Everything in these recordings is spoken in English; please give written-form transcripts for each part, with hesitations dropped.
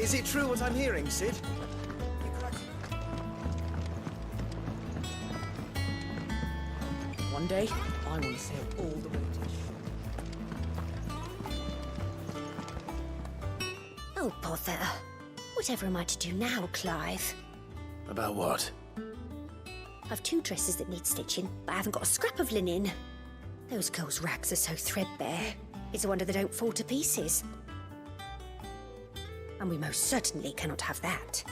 Is it true what I'm hearing, Sid? One day, I want to sail all the British. Oh, bother. Whatever am I to do now, Clive? About what? I've 2 dresses that need stitching, but I haven't got a scrap of linen. Those girls' rags are so threadbare. It's a wonder they don't fall to pieces. And we most certainly cannot have that.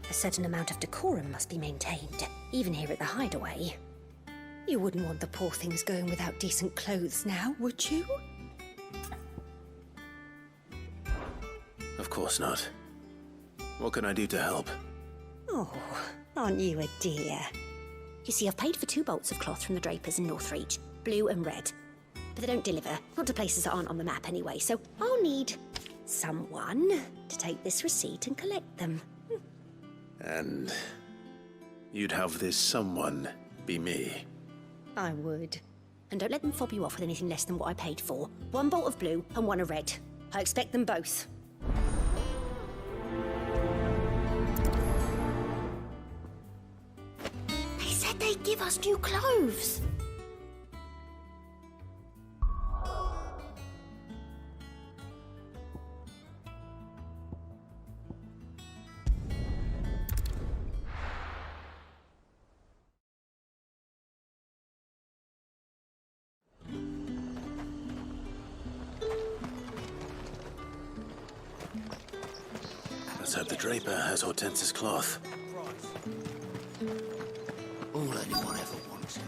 A certain amount of decorum must be maintained, even here at the Hideaway. You wouldn't want the poor things going without decent clothes now, would you? Of course not. What can I do to help? Oh, aren't you a dear? You see, I've paid for 2 bolts of cloth from the drapers in Northreach, blue and red. But they don't deliver, not to places that aren't on the map anyway, so I'll need someone to take this receipt and collect them. And you'd have this someone be me. I would. And don't let them fob you off with anything less than what I paid for. 1 bolt of blue and 1 of red. I expect them both. They said they'd give us new clothes. Let's hope the draper has Hortense's cloth. All anyone ever wants.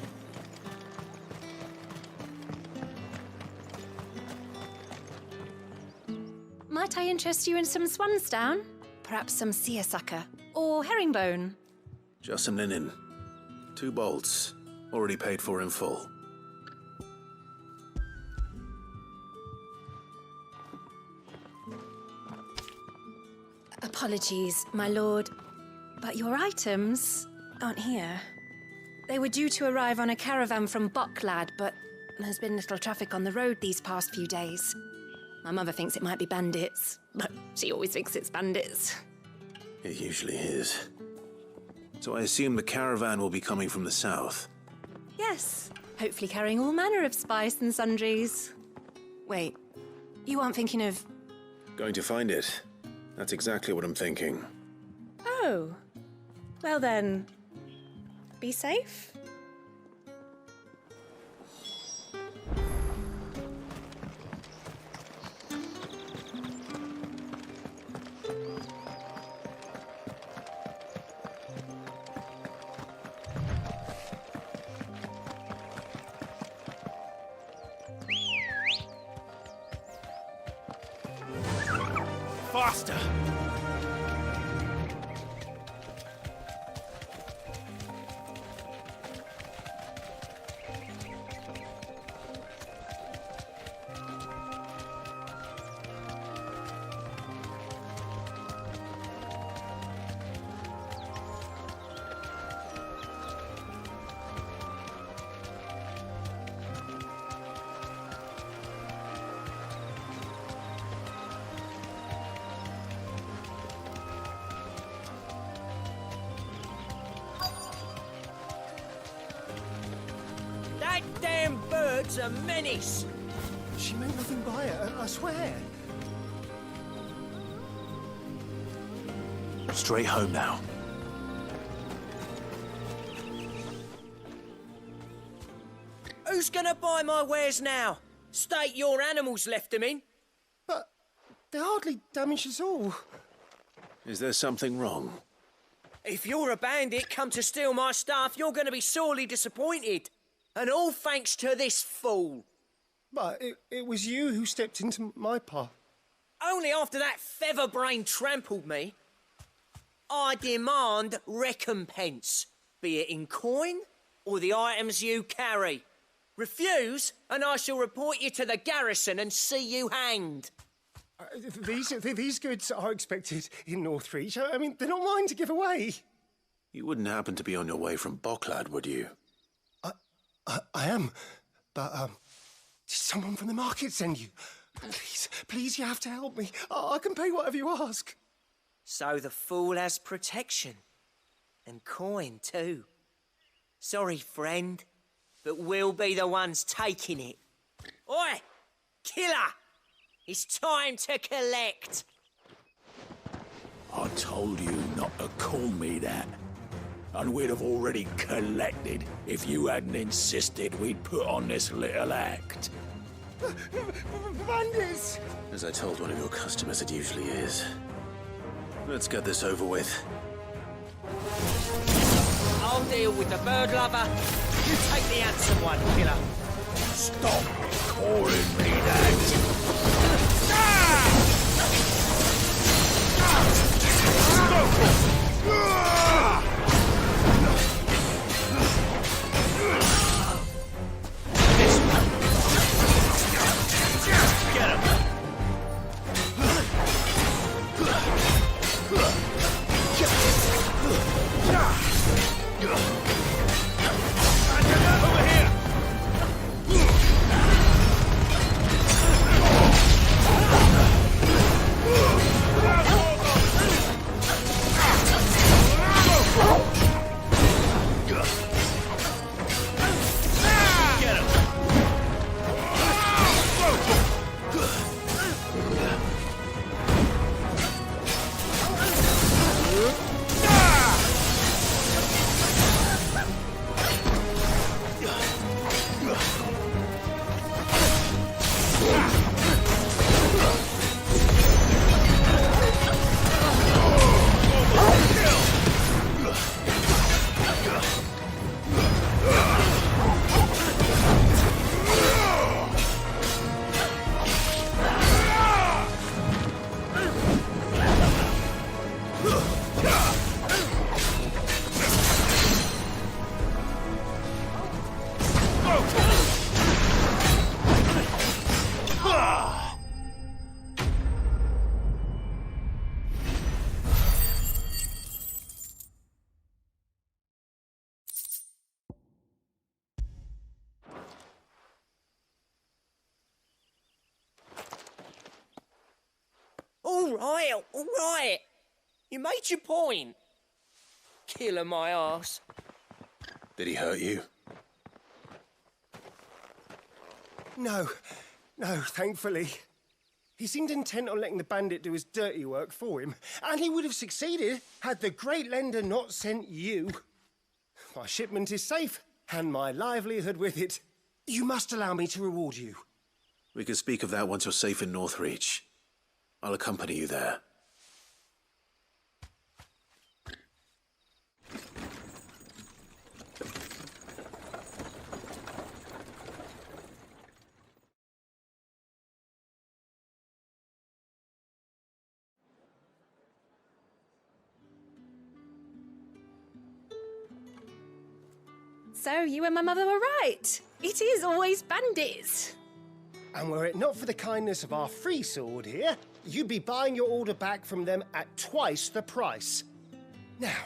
Might I interest you in some swansdown? Perhaps some seersucker or herringbone? Just some linen. 2 bolts. Already paid for in full. Apologies, my lord, but your items aren't here. They were due to arrive on a caravan from Bucklad, but there's been little traffic on the road these past few days. My mother thinks it might be bandits, but she always thinks it's bandits. It usually is. So I assume the caravan will be coming from the south. Yes, hopefully carrying all manner of spice and sundries. Wait, you aren't thinking of... Going to find it. That's exactly what I'm thinking. Oh, well then, be safe. Faster! That damn bird's a menace! She meant nothing by it, I swear. Straight home now. Who's gonna buy my wares now? State your animals left them in. But they hardly damaged us all. Is there something wrong? If you're a bandit come to steal my stuff, you're gonna be sorely disappointed. And all thanks to this fool. But it was you who stepped into my path. Only after that feather-brain trampled me. I demand recompense, be it in coin or the items you carry. Refuse, and I shall report you to the garrison and see you hanged. These goods are expected in Northreach. I mean, they're not mine to give away. You wouldn't happen to be on your way from Bucklad, would you? I am, but did someone from the market send you? Please, you have to help me. I can pay whatever you ask. So the fool has protection. And coin, too. Sorry, friend, but we'll be the ones taking it. Oi! Killer! It's time to collect! I told you not to call me that. And we'd have already collected if you hadn't insisted we'd put on this little act. Bandits! As I told one of your customers, it usually is. Let's get this over with. I'll deal with the bird lover. You take the handsome one, killer. Stop calling me that! Get him! Over here! All right. You made your point. Killer my ass. Did he hurt you? No, thankfully. He seemed intent on letting the bandit do his dirty work for him, and he would have succeeded had the great lender not sent you. My shipment is safe, and my livelihood with it. You must allow me to reward you. We can speak of that once you're safe in Northreach. I'll accompany you there. So you and my mother were right. It is always bandits. And were it not for the kindness of our free sword here, you'd be buying your order back from them at twice the price. Now,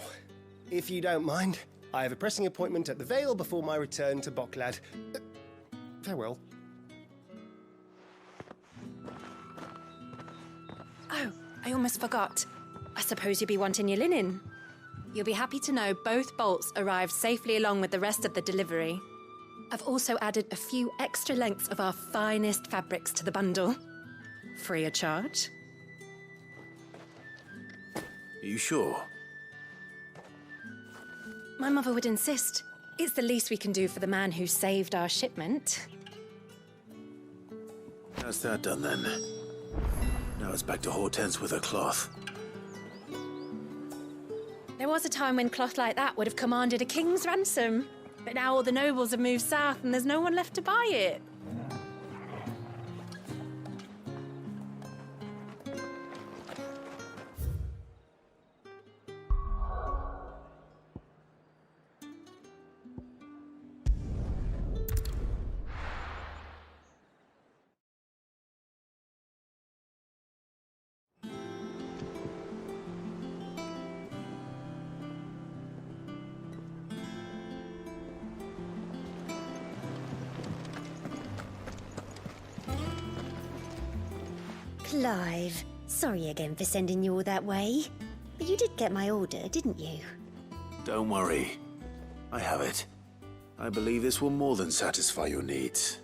if you don't mind, I have a pressing appointment at the Vale before my return to Bocklad. Farewell. Oh, I almost forgot. I suppose you'll be wanting your linen. You'll be happy to know both bolts arrived safely along with the rest of the delivery. I've also added a few extra lengths of our finest fabrics to the bundle. Free of charge. Are you sure? My mother would insist. It's the least we can do for the man who saved our shipment. That's that done then. Now it's back to Hortense with her cloth. There was a time when cloth like that would have commanded a king's ransom. But now all the nobles have moved south and there's no one left to buy it. Clive, sorry again for sending you all that way. But you did get my order, didn't you? Don't worry. I have it. I believe this will more than satisfy your needs.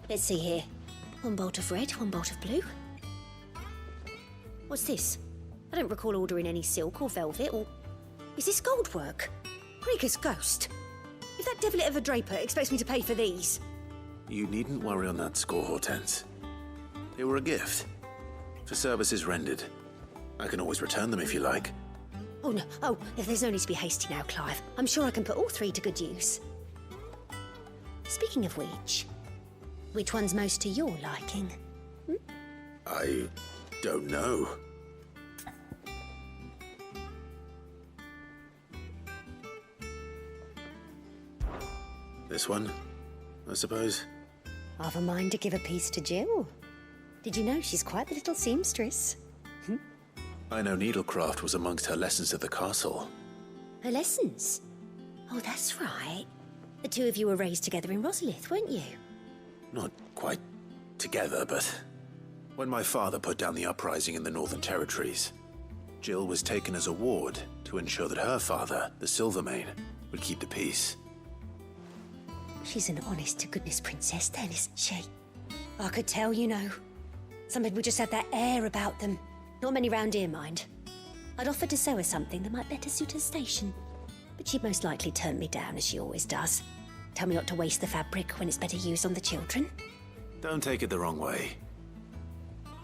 Let's see here. One bolt of red, one bolt of blue. What's this? I don't recall ordering any silk or velvet or... Is this gold work? Krieger's ghost. If that devilit of a draper expects me to pay for these... You needn't worry on that score, Hortense. They were a gift. For services rendered. I can always return them if you like. Oh, no. Oh, there's no need to be hasty now, Clive. I'm sure I can put all three to good use. Speaking of which one's most to your liking? I don't know. This one, I suppose. I've a mind to give a piece to Jill. Did you know she's quite the little seamstress? I know needlecraft was amongst her lessons at the castle. Her lessons? Oh, that's right. The two of you were raised together in Rosalith, weren't you? Not quite together, but when my father put down the uprising in the Northern Territories, Jill was taken as a ward to ensure that her father, the Silvermane, would keep the peace. She's an honest-to-goodness princess then, isn't she? I could tell, you know. Some people just have that air about them. Not many round here, mind. I'd offered to sew her something that might better suit her station. But she'd most likely turn me down, as she always does. Tell me not to waste the fabric when it's better used on the children. Don't take it the wrong way.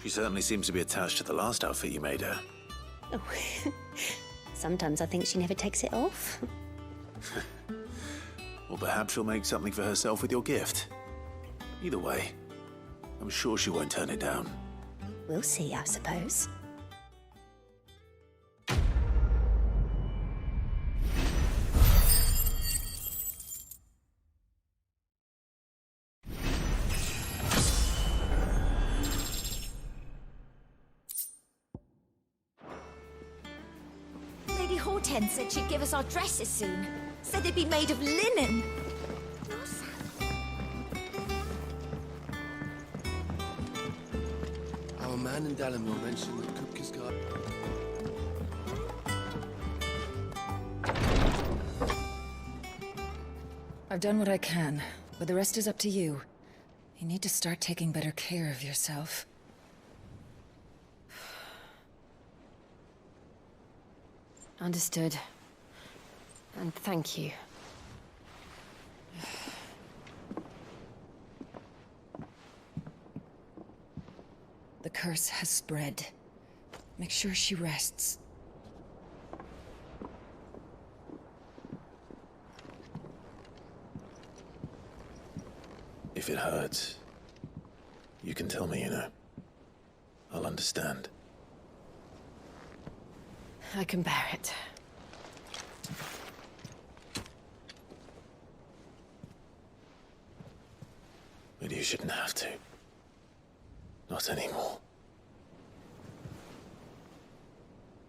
She certainly seems to be attached to the last outfit you made her. Oh, sometimes I think she never takes it off. Or perhaps she'll make something for herself with your gift. Either way, I'm sure she won't turn it down. We'll see, I suppose. Lady Hortense said she'd give us our dresses soon. Said they'd be made of linen. Our man in Dalamore mentioned that Kupka's got... I've done what I can, but the rest is up to you. You need to start taking better care of yourself. Understood. And thank you. The curse has spread. Make sure she rests. If it hurts, you can tell me, you know. I'll understand. I can bear it. But you shouldn't have to. Not anymore.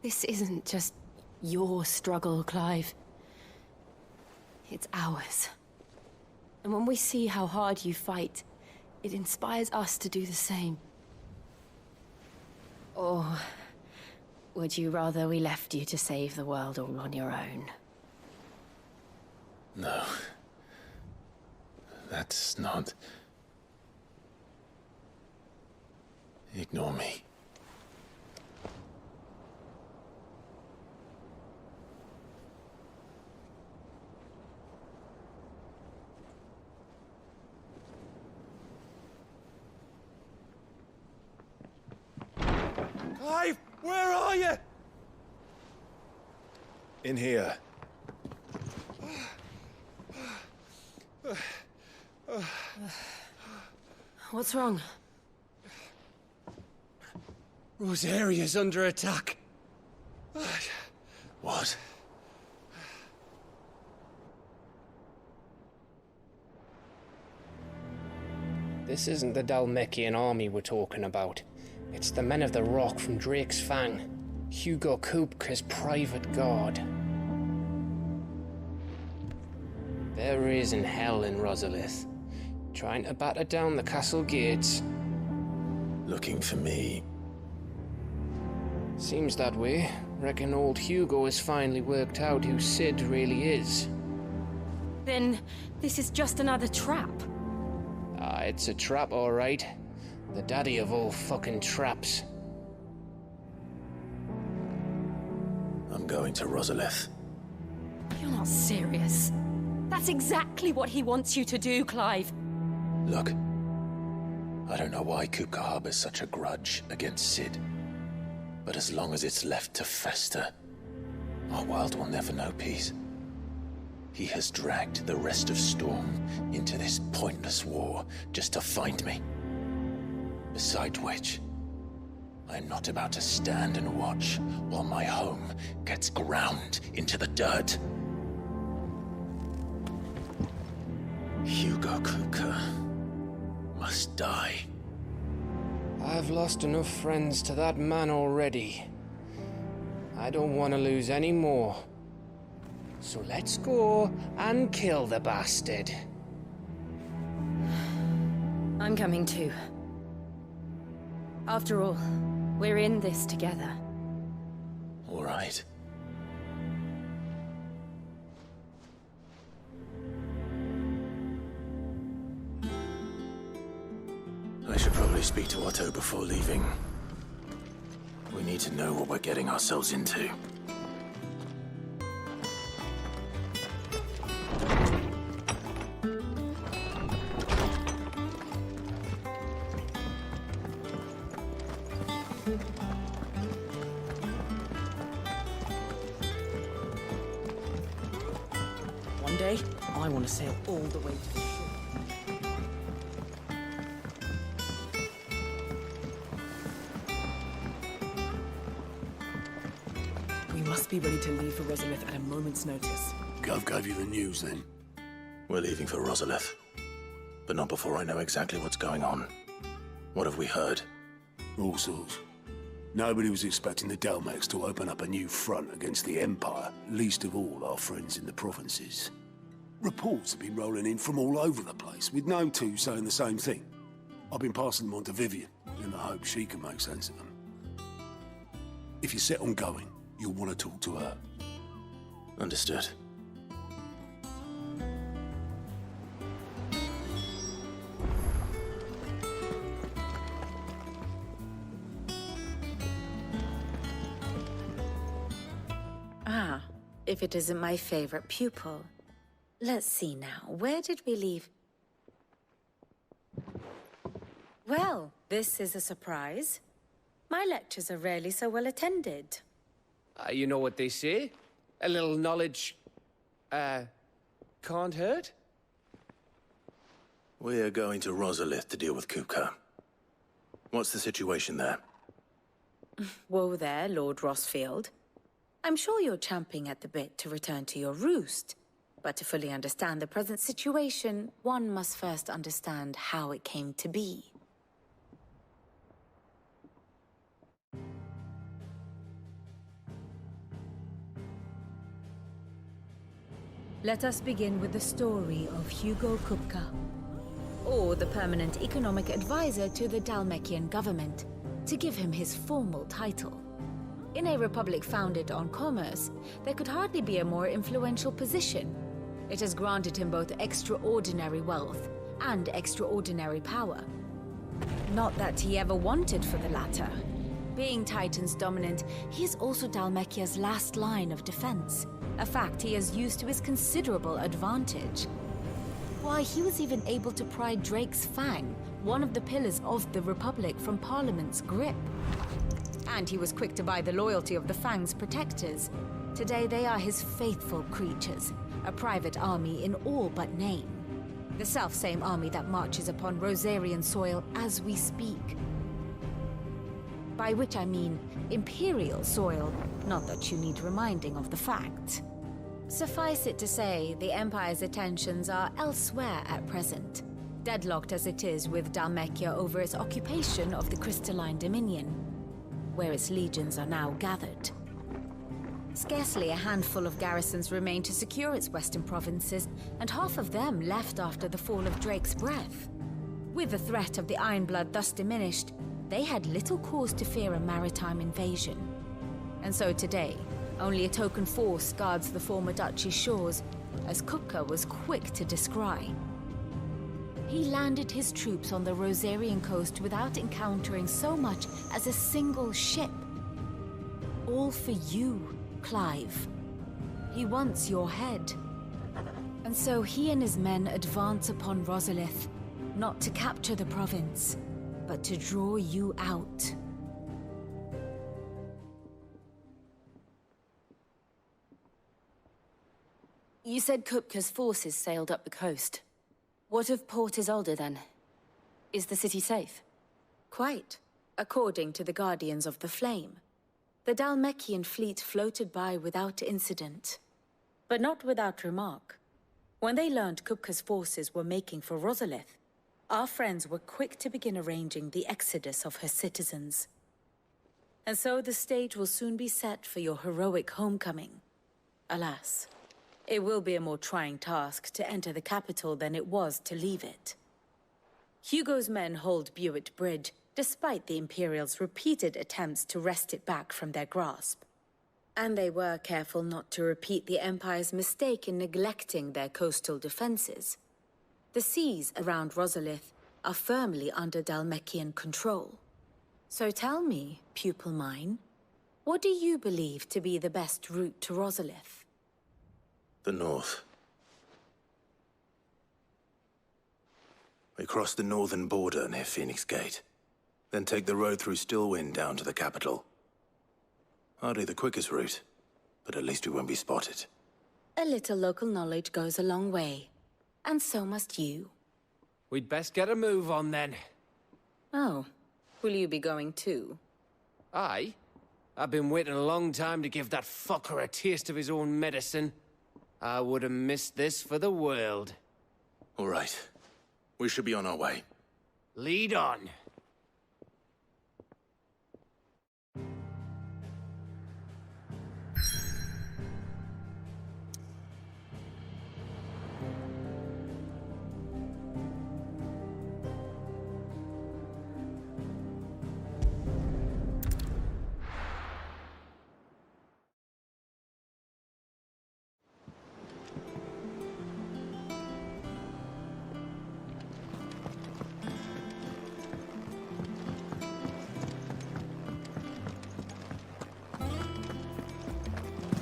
This isn't just your struggle, Clive. It's ours. And when we see how hard you fight, it inspires us to do the same. Or would you rather we left you to save the world all on your own? No. That's not... Ignore me. Clive, where are you? In here. What's wrong? Rosaria's under attack. What? This isn't the Dalmekian army we're talking about. It's the men of the Rock from Drake's Fang. Hugo Kupka's private guard. There is in hell in Rosalith. Trying to batter down the castle gates. Looking for me. Seems that way. Reckon old Hugo has finally worked out who Sid really is. Then this is just another trap. Ah, it's a trap, all right. The daddy of all fucking traps. I'm going to Rosalith. You're not serious. That's exactly what he wants you to do, Clive. Look, I don't know why Kupka harbors such a grudge against Sid. But as long as it's left to fester, our world will never know peace. He has dragged the rest of Storm into this pointless war just to find me. Besides which, I'm not about to stand and watch while my home gets ground into the dirt. Hugo Kupka must die. I've lost enough friends to that man already. I don't want to lose any more. So let's go and kill the bastard. I'm coming too. After all, we're in this together. All right. I should probably speak to Otto before leaving. We need to know what we're getting ourselves into. One day, I want to sail all the way to the shore. We must be ready to leave for Rosalith at a moment's notice. Gov gave you the news then? We're leaving for Rosalith. But not before I know exactly what's going on. What have we heard? All sorts. Nobody was expecting the Dalmex to open up a new front against the Empire, least of all our friends in the provinces. Reports have been rolling in from all over the place, with no two saying the same thing. I've been passing them on to Vivian, in the hope she can make sense of them. If you're set on going, you'll want to talk to her. Understood. Ah, if it isn't my favorite pupil. Let's see now, where did we leave? Well, this is a surprise. My lectures are rarely so well attended. You know what they say? A little knowledge, can't hurt? We're going to Rosalith to deal with Kupka. What's the situation there? Whoa there, Lord Rossfield. I'm sure you're champing at the bit to return to your roost. But to fully understand the present situation, one must first understand how it came to be. Let us begin with the story of Hugo Kupka, or the permanent economic advisor to the Dalmekian government, to give him his formal title. In a republic founded on commerce, there could hardly be a more influential position. It has granted him both extraordinary wealth and extraordinary power. Not that he ever wanted for the latter. Being Titan's dominant, he is also Dalmekia's last line of defense, a fact he has used to his considerable advantage. Why, he was even able to pry Drake's Fang, one of the pillars of the Republic, from Parliament's grip. And he was quick to buy the loyalty of the Fang's protectors. Today they are his faithful creatures, a private army in all but name. The self-same army that marches upon Rosarian soil as we speak. By which I mean Imperial soil, not that you need reminding of the fact. Suffice it to say, the Empire's attentions are elsewhere at present, deadlocked as it is with Dalmekia over its occupation of the Crystalline Dominion, where its legions are now gathered. Scarcely a handful of garrisons remained to secure its western provinces, and half of them left after the fall of Drake's breath. With the threat of the Ironblood thus diminished, they had little cause to fear a maritime invasion. And so today, only a token force guards the former duchy's shores, as Kupka was quick to descry. He landed his troops on the Rosarian coast without encountering so much as a single ship. All for you, Clive. He wants your head. And so he and his men advance upon Rosalith, not to capture the province, but to draw you out. You said Kupka's forces sailed up the coast. What of Port Isolde, then? Is the city safe? Quite, according to the Guardians of the Flame. The Dhalmekian fleet floated by without incident. But not without remark. When they learned Kupka's forces were making for Rosalith, our friends were quick to begin arranging the exodus of her citizens. And so the stage will soon be set for your heroic homecoming. Alas, it will be a more trying task to enter the capital than it was to leave it. Hugo's men hold Buet Bridge, despite the Imperials' repeated attempts to wrest it back from their grasp. And they were careful not to repeat the Empire's mistake in neglecting their coastal defenses. The seas around Rosalith are firmly under Dhalmekian control. So tell me, pupil mine, what do you believe to be the best route to Rosalith? The north. We cross the northern border near Phoenix Gate, then take the road through Stillwind down to the capital. Hardly the quickest route, but at least we won't be spotted. A little local knowledge goes a long way, and so must you. We'd best get a move on then. Oh, will you be going too? Aye. I've been waiting a long time to give that fucker a taste of his own medicine. I would have missed this for the world. All right. We should be on our way. Lead on.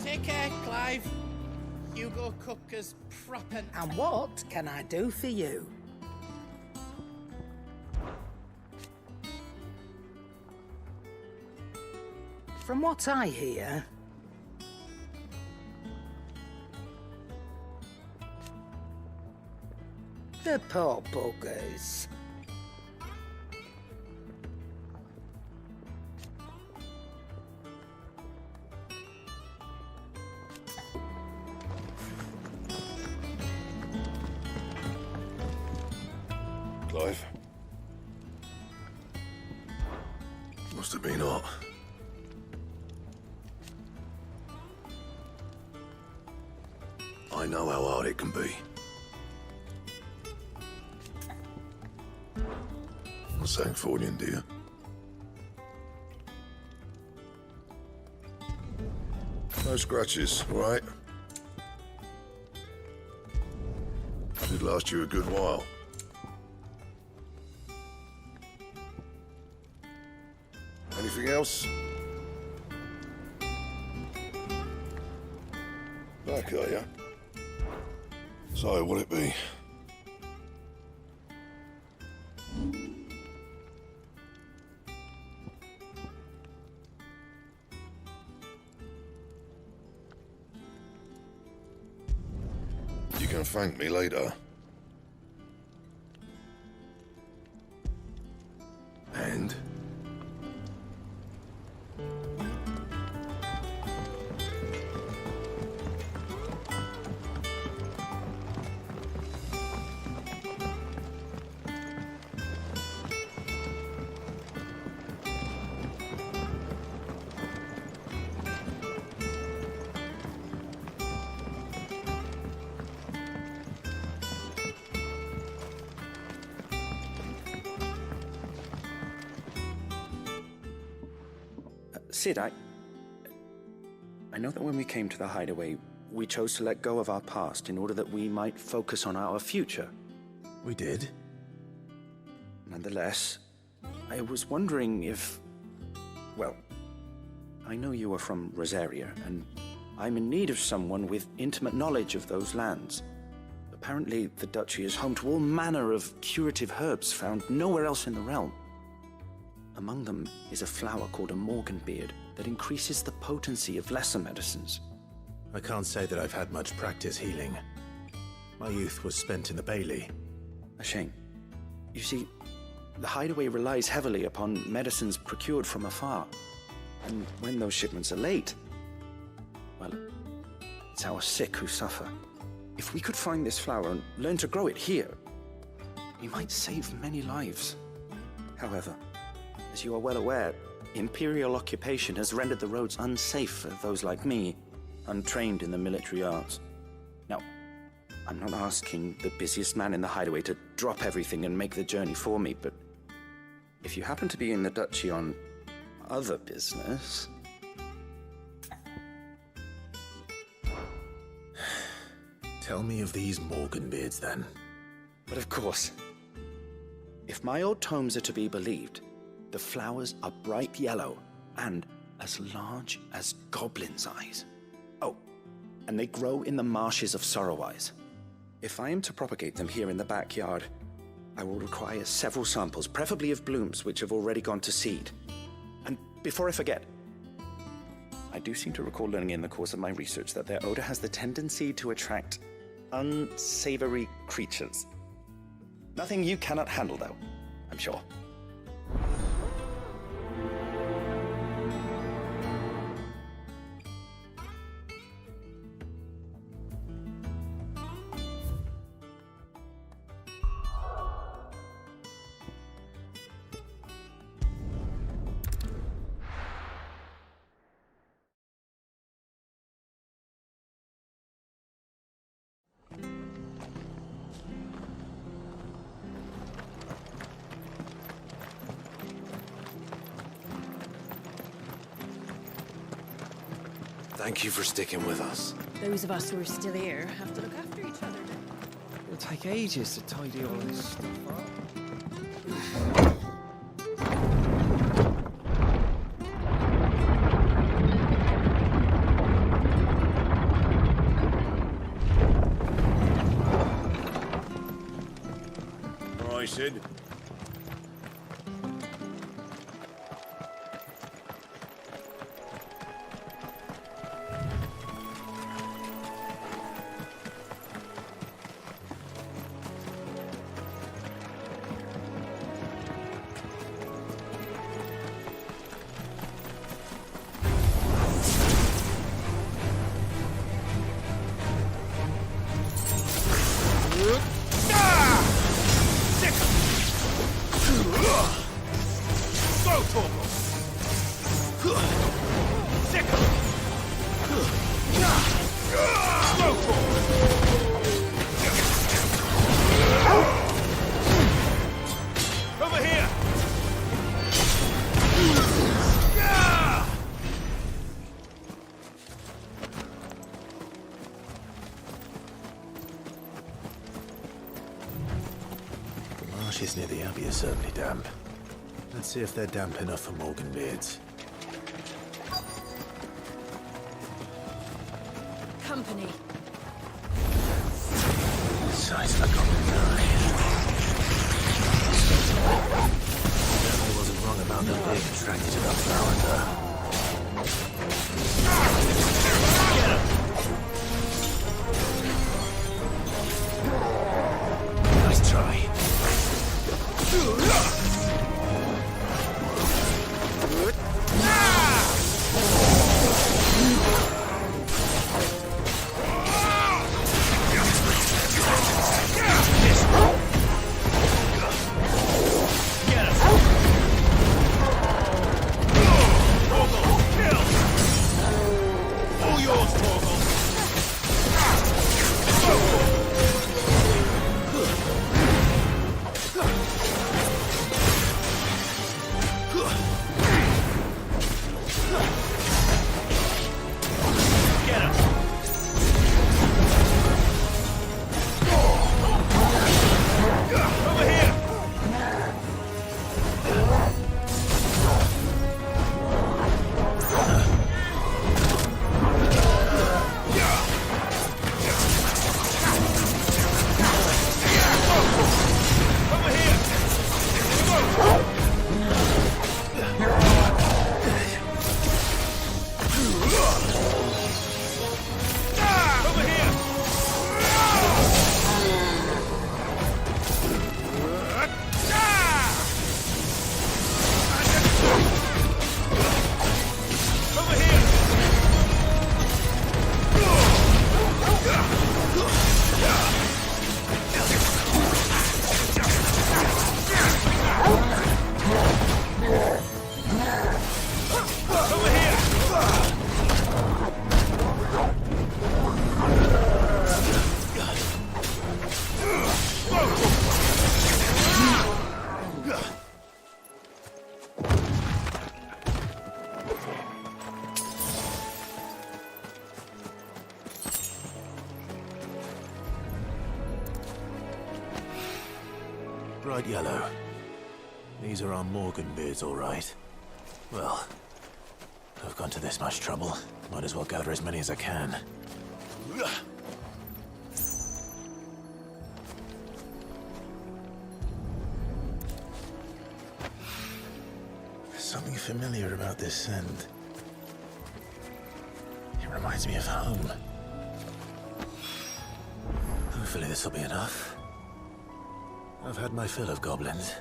Take care, Clive. Hugo Kupka's proper... And what can I do for you? From what I hear... The poor buggers. Clive? Must have been hot. I know how hard it can be. Something for you, dear. No scratches, all right? Did last you a good while. Anything else? Back, are ya? So, what'll it be? You can thank me later. And? Sid, I know that when we came to the hideaway, we chose to let go of our past in order that we might focus on our future. We did. Nonetheless, I was wondering if... Well, I know you are from Rosaria, and I'm in need of someone with intimate knowledge of those lands. Apparently, the duchy is home to all manner of curative herbs found nowhere else in the realm. Among them is a flower called a morganbeard that increases the potency of lesser medicines. I can't say that I've had much practice healing. My youth was spent in the Bailey. A shame. You see, the hideaway relies heavily upon medicines procured from afar. And when those shipments are late, well, it's our sick who suffer. If we could find this flower and learn to grow it here, we might save many lives. However, as you are well aware, Imperial occupation has rendered the roads unsafe for those like me, untrained in the military arts. Now, I'm not asking the busiest man in the hideaway to drop everything and make the journey for me, but if you happen to be in the duchy on other business... Tell me of these morganbeards, then. But of course. If my old tomes are to be believed, the flowers are bright yellow and as large as goblins' eyes. Oh, and they grow in the marshes of Sorrowwise. If I am to propagate them here in the backyard, I will require several samples, preferably of blooms which have already gone to seed. And before I forget, I do seem to recall learning in the course of my research that their odor has the tendency to attract unsavory creatures. Nothing you cannot handle, though, I'm sure. Thank you for sticking with us. Those of us who are still here have to look after each other. It'll take ages to tidy all this stuff up. All right, Sid. Marshes near the abbey are certainly damp. Let's see if they're damp enough for morganbeards. Company. Size like on the eye. Certainly wasn't wrong about them being attracted to that flower, though. Get him! Nice try. All yours! Bright yellow. These are our Morgan beards, all right. Well, I've gone to this much trouble. Might as well gather as many as I can. Something familiar about this scent. It reminds me of home. Hopefully this will be enough. I've had my fill of goblins.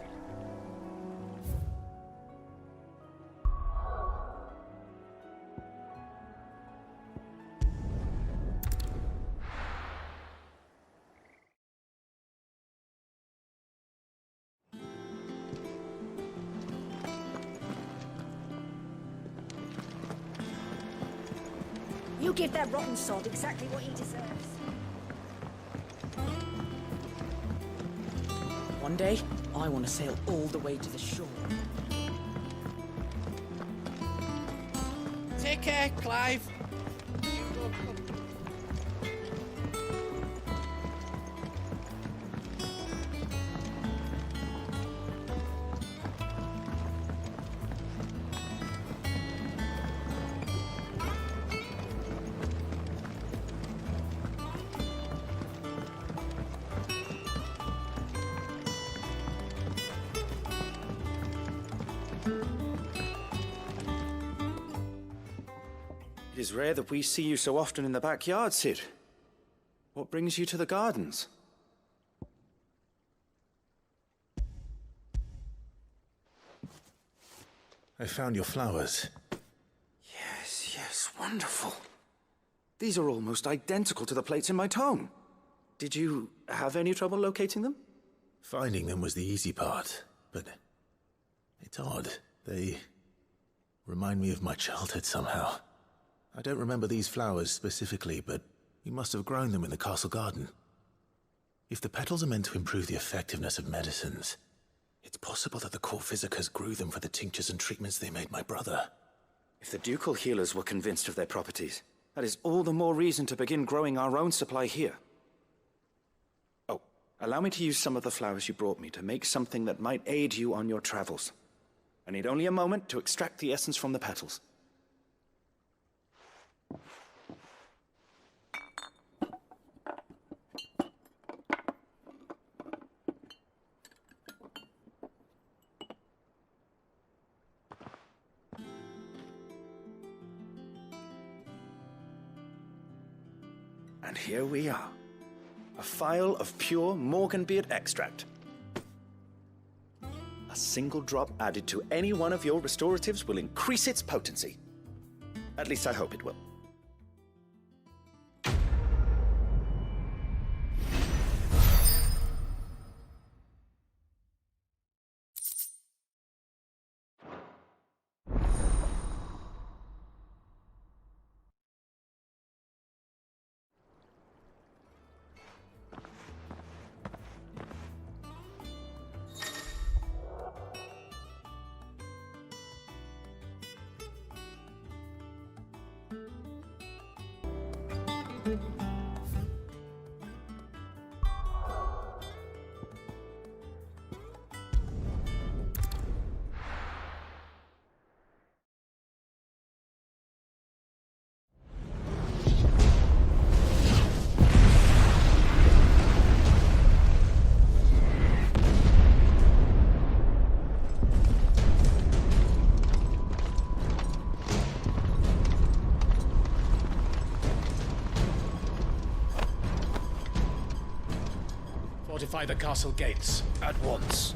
You give that rotten sod exactly what he deserves. One day, I want to sail all the way to the shore. Take care, Clive. It is rare that we see you so often in the backyard, Sid. What brings you to the gardens? I found your flowers. Yes, wonderful. These are almost identical to the plates in my tome. Did you have any trouble locating them? Finding them was the easy part, but it's odd. They remind me of my childhood somehow. I don't remember these flowers specifically, but you must have grown them in the castle garden. If the petals are meant to improve the effectiveness of medicines, it's possible that the court physicers grew them for the tinctures and treatments they made my brother. If the ducal healers were convinced of their properties, that is all the more reason to begin growing our own supply here. Oh, allow me to use some of the flowers you brought me to make something that might aid you on your travels. I need only a moment to extract the essence from the petals. And here we are. A phial of pure Morganbeard extract. A single drop added to any one of your restoratives will increase its potency. At least I hope it will. Fortify the castle gates, at once.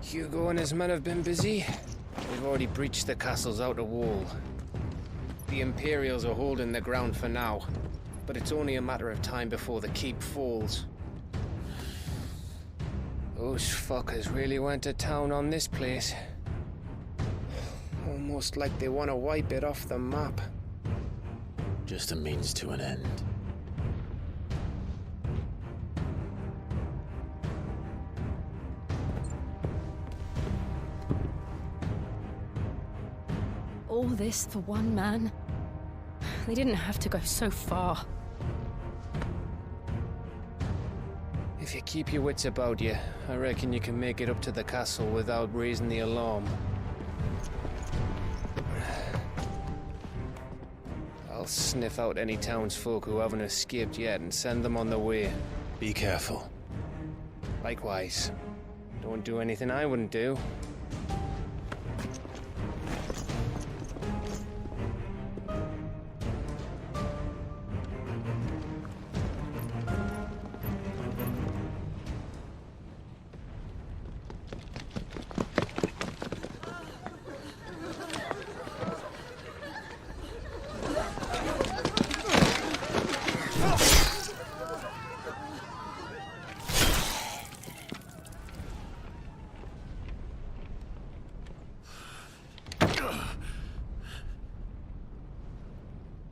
Hugo and his men have been busy. They've already breached the castle's outer wall. The Imperials are holding the ground for now, but it's only a matter of time before the keep falls. Those fuckers really went to town on this place. Almost like they want to wipe it off the map. Just a means to an end. All this for one man? They didn't have to go so far. If you keep your wits about you, I reckon you can make it up to the castle without raising the alarm. I'll sniff out any townsfolk who haven't escaped yet and send them on their way. Be careful. Likewise. Don't do anything I wouldn't do.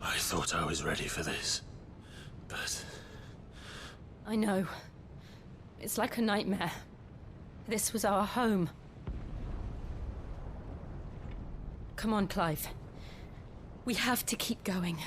I thought I was ready for this, but... I know. It's like a nightmare. This was our home. Come on, Clive. We have to keep going.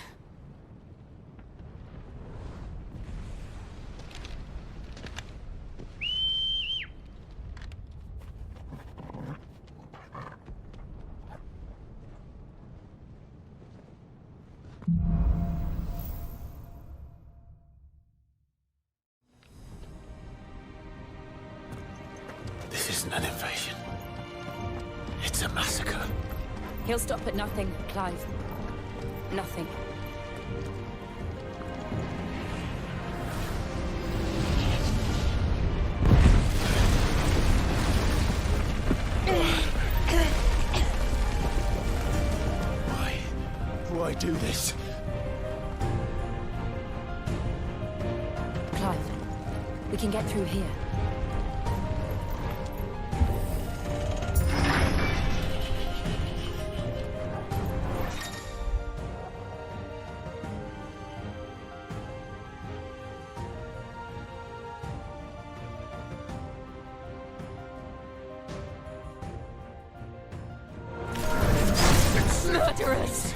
This isn't an invasion. It's a massacre. He'll stop at nothing, Clive. Nothing. Why do this? Clive, we can get through here. Murderers!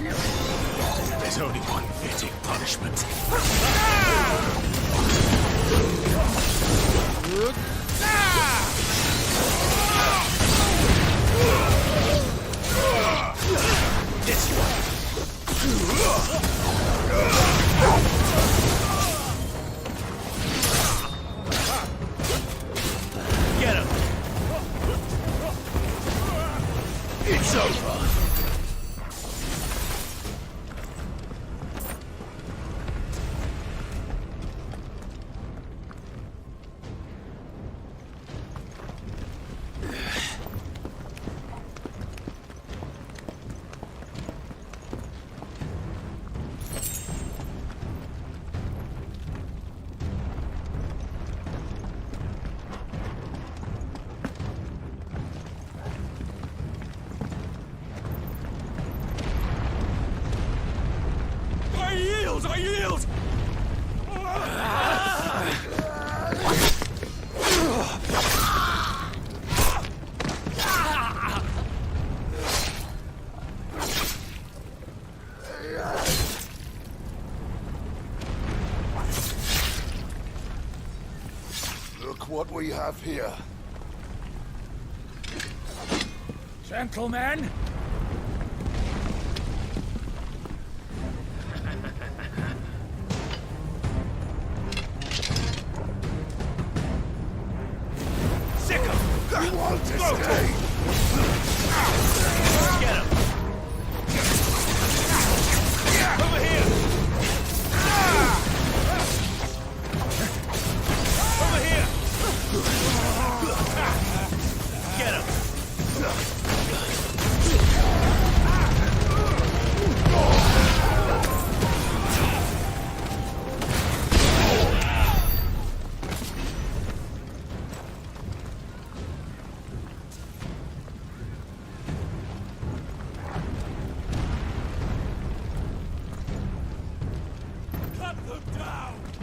There's only one fitting punishment. This one. Get him. It's over. I yield! Look what we have here. Gentlemen! You want to stay? Get him! Over here! Over here! Get him!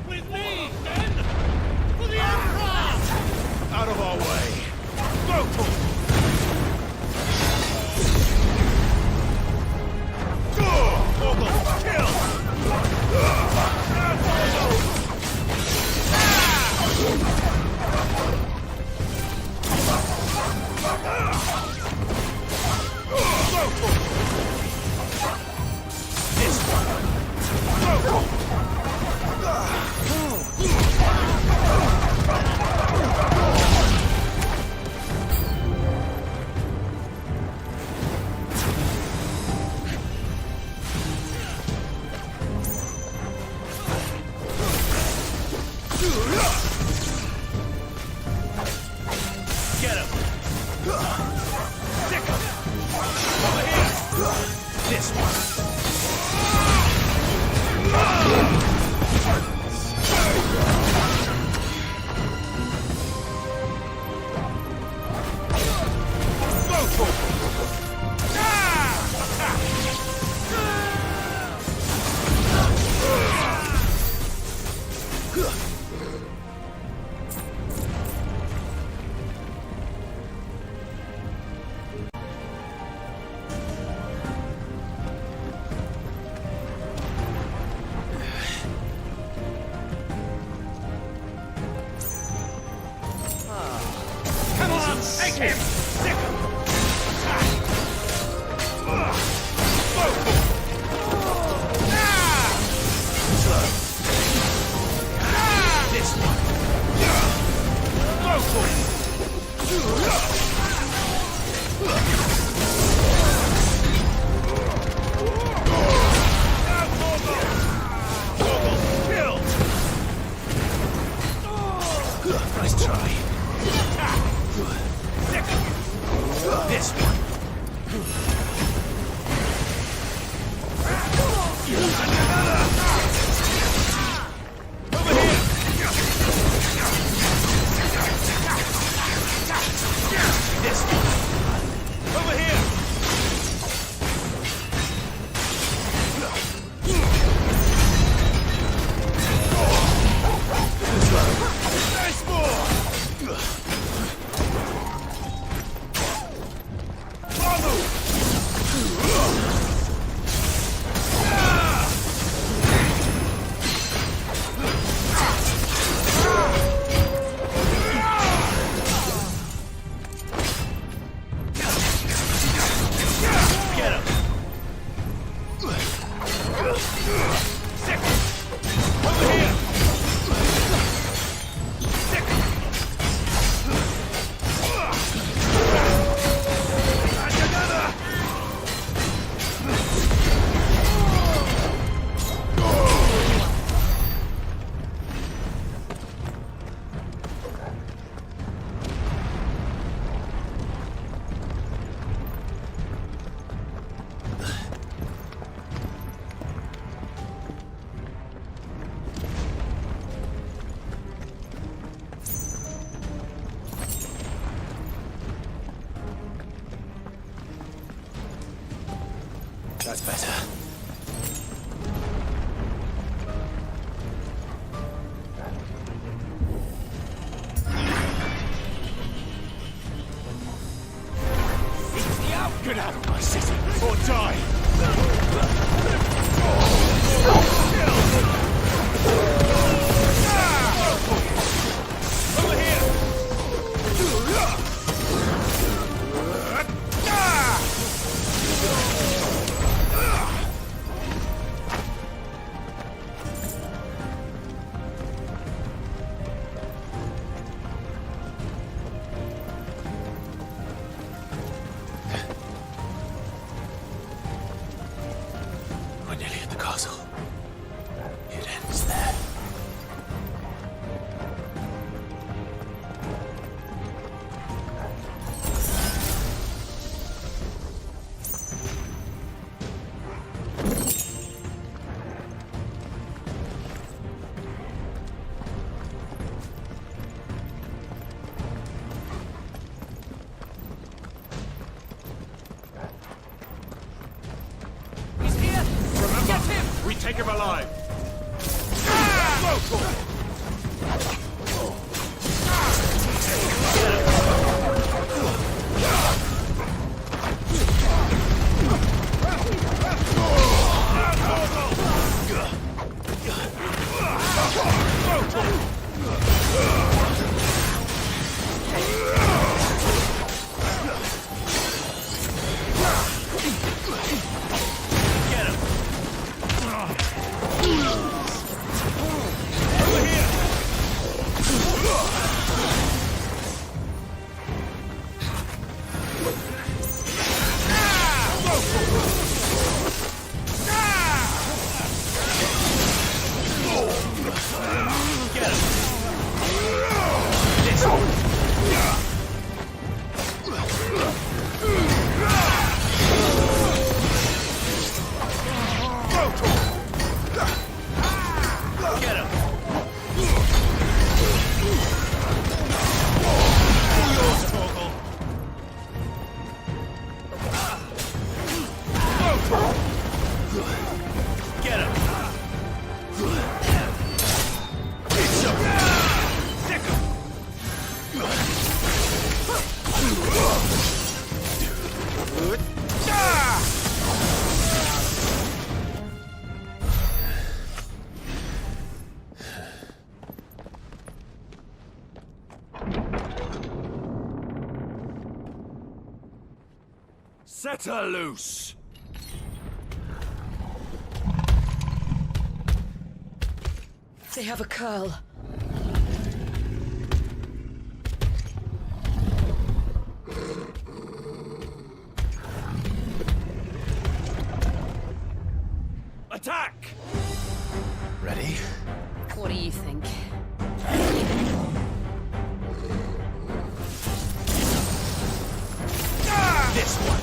With me, then! For the Emperor! Out of our way! Go for it! Get him! Stick him! Over here! This one! Go for it! Come on, take him! Stick him! This one! Go for it! Torgal killed! Nice try. Second. This one. Over here. This one. Over here. Nice more. Get him! Sick! Over here! Sick! Another! That's better. Get out of my city or die! Over here! We're nearly at the castle. It ends there. He's here! Remember, get him! We take him alive! Go for it! Get him! Over here! Get him! Set her loose! They have a curl. Attack! Ready? What do you think? This one!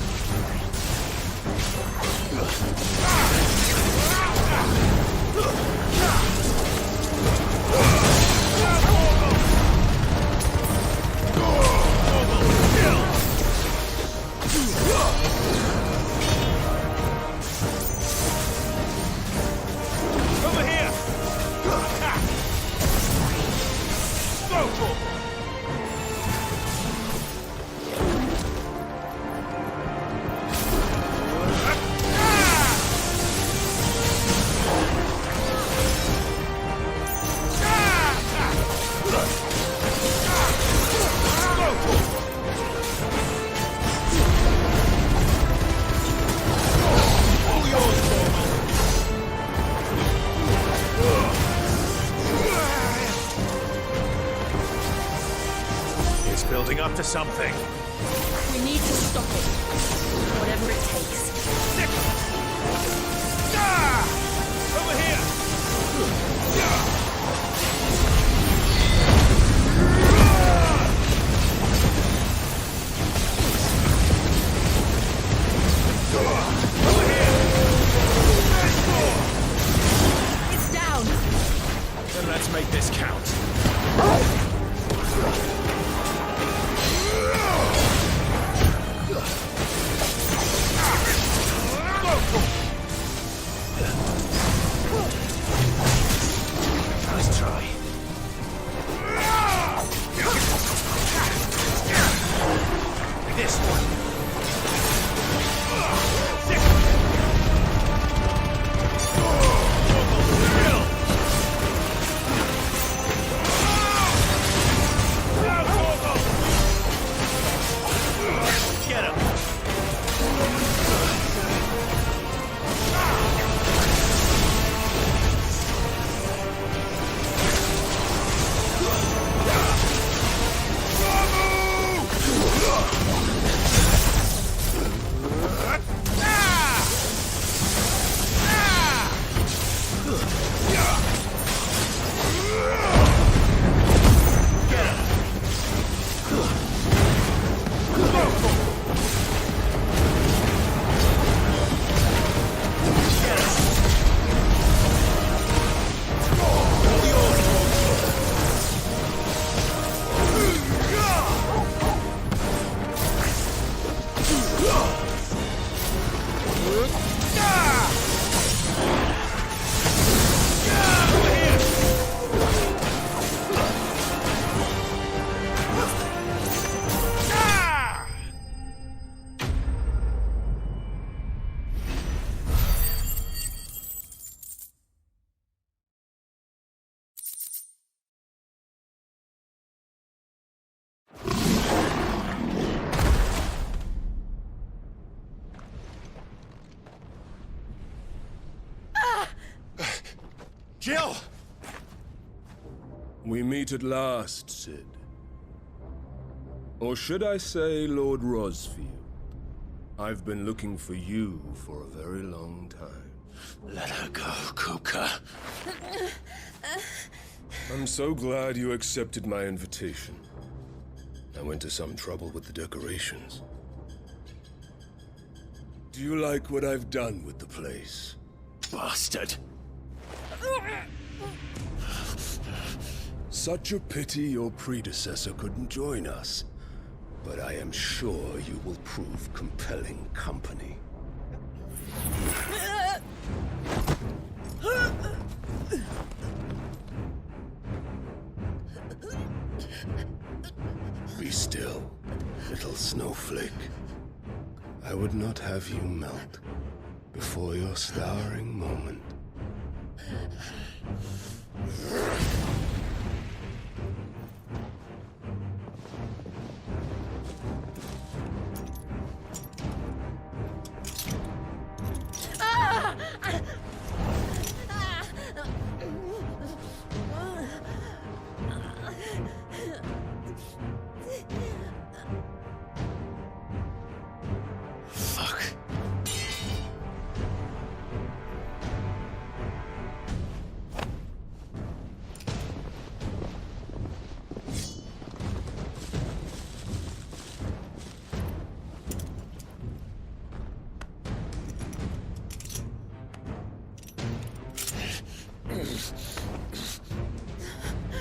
Over here! Go for it! It's building up to something. We need to stop it. Whatever it takes. Over here! It's down. Then let's make this count. Nice try. This one. Get him. Jill! We meet at last, Sid. Or should I say, Lord Rosfield? I've been looking for you for a very long time. Let her go, Kupka. I'm so glad you accepted my invitation. I went to some trouble with the decorations. Do you like what I've done with the place? Bastard. Such a pity your predecessor couldn't join us. But I am sure you will prove compelling company. Be still, little snowflake. I would not have you melt before your starring moment.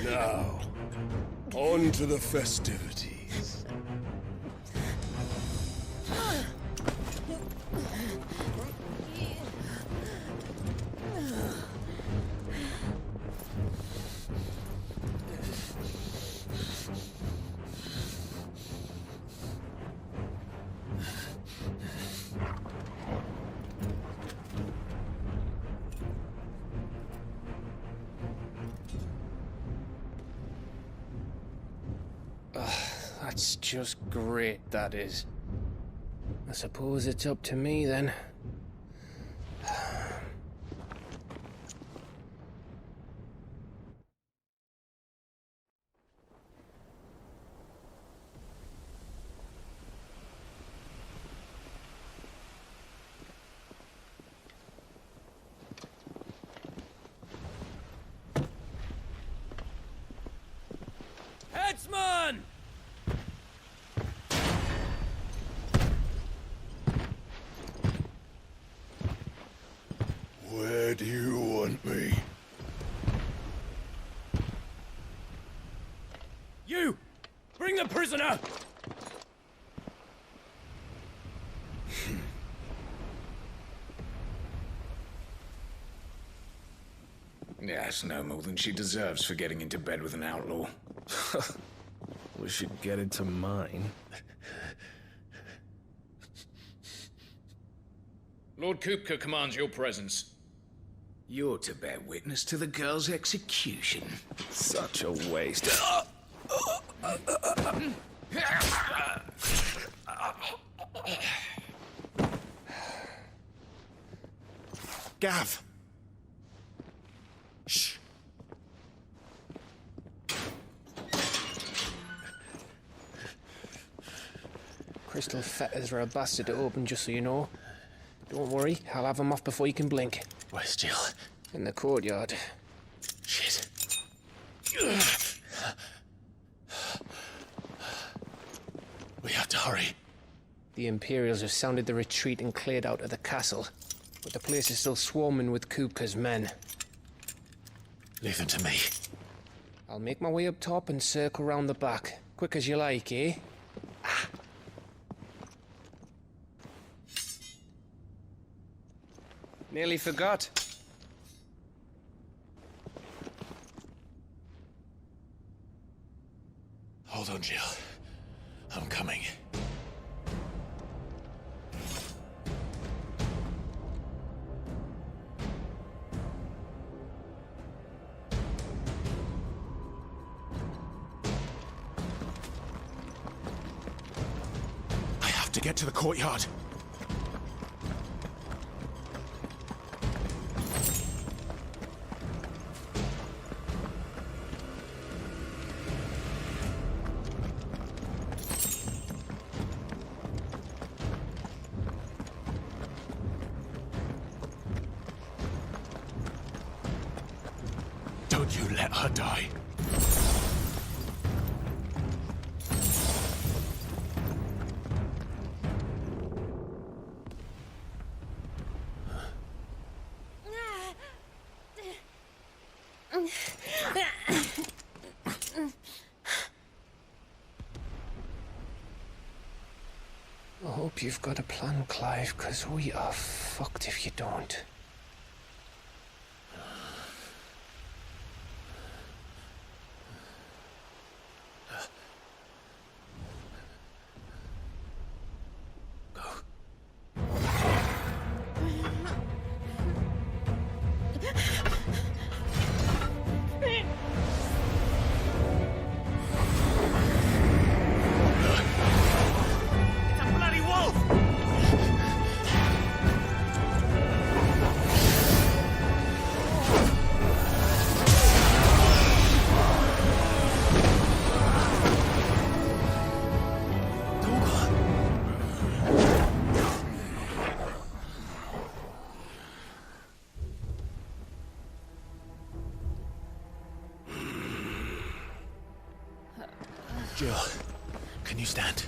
Now, on to the festivities. That's just great, that is. I suppose it's up to me then. Headsman! Where do you want me? You! Bring the prisoner! Yes, no more than she deserves for getting into bed with an outlaw. We should get into mine. Lord Kupka commands your presence. You're to bear witness to the girl's execution. Such a waste. Gav! Shh. Crystal fetters are a bastard to open, just so you know. Don't worry, I'll have them off before you can blink. Where's Jill? In the courtyard. Shit. We have to hurry. The Imperials have sounded the retreat and cleared out of the castle, but the place is still swarming with Kupka's men. Leave them to me. I'll make my way up top and circle round the back. Quick as you like, eh? Nearly forgot. Hold on, Jill. I'm coming. I have to get to the courtyard. Don't you let her die. I hope you've got a plan, Clive, because we are fucked if you don't. Jill, can you stand?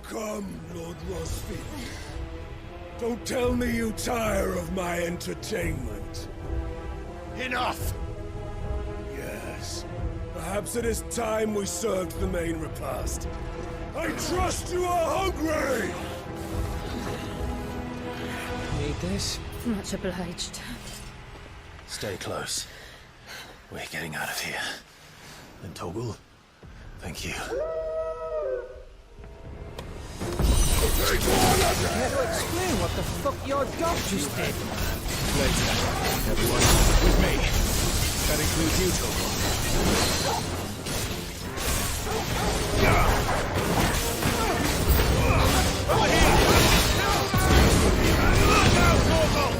Come, Lord Rosfield. Don't tell me you tire of my entertainment. Enough! Yes. Perhaps it is time we served the main repast. I trust you are hungry! Need this? Much obliged. Stay close. We're getting out of here. And Torgal, thank you. Care to explain what the fuck your dog just did? Later. Everyone, with me. That includes you, Torgal. Over here! Look out, Torgal!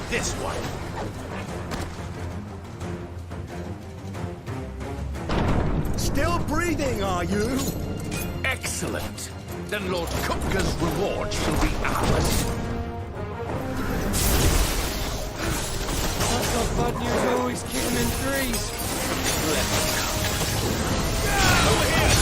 This one. Still breathing, are you? Excellent. Then Lord Kupka's reward shall be ours. I thought bad news always came in threes. Over here!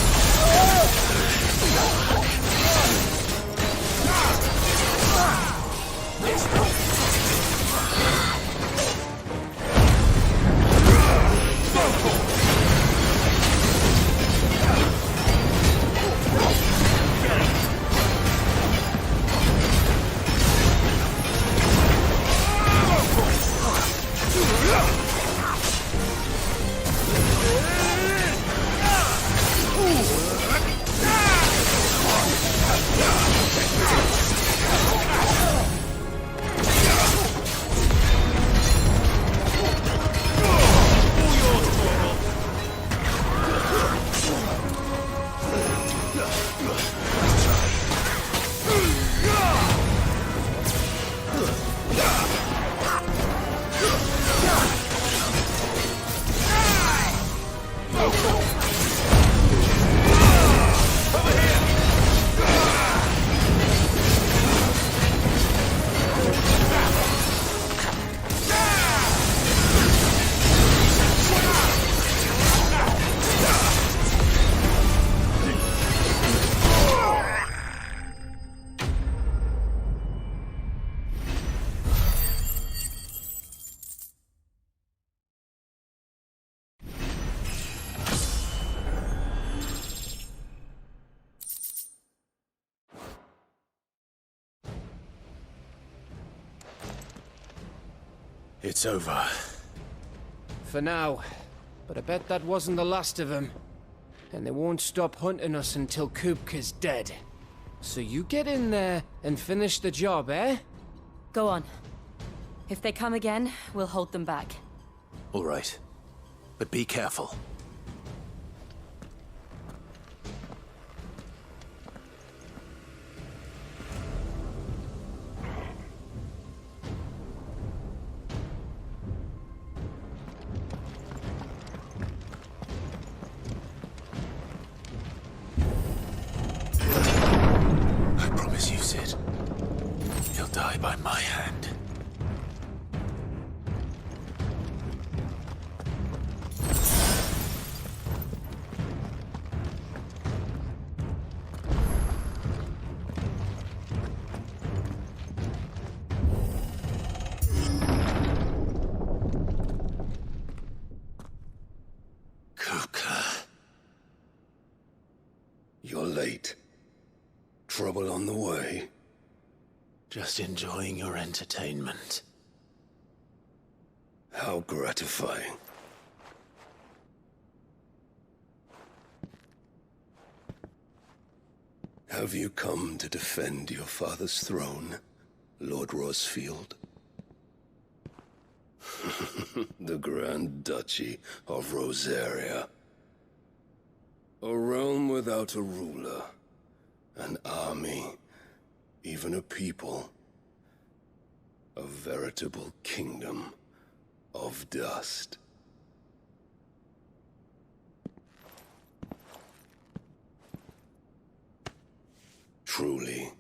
It's over. For now. But I bet that wasn't the last of them. And they won't stop hunting us until Kupka's dead. So you get in there and finish the job, eh? Go on. If they come again, we'll hold them back. All right. But be careful. my hand. Kupka. You're late. Trouble on the way? Just enjoying your entertainment. How gratifying. Have you come to defend your father's throne, Lord Rosfield? The Grand Duchy of Rosaria. A realm without a ruler, an army, even a people. A veritable kingdom of dust. Truly,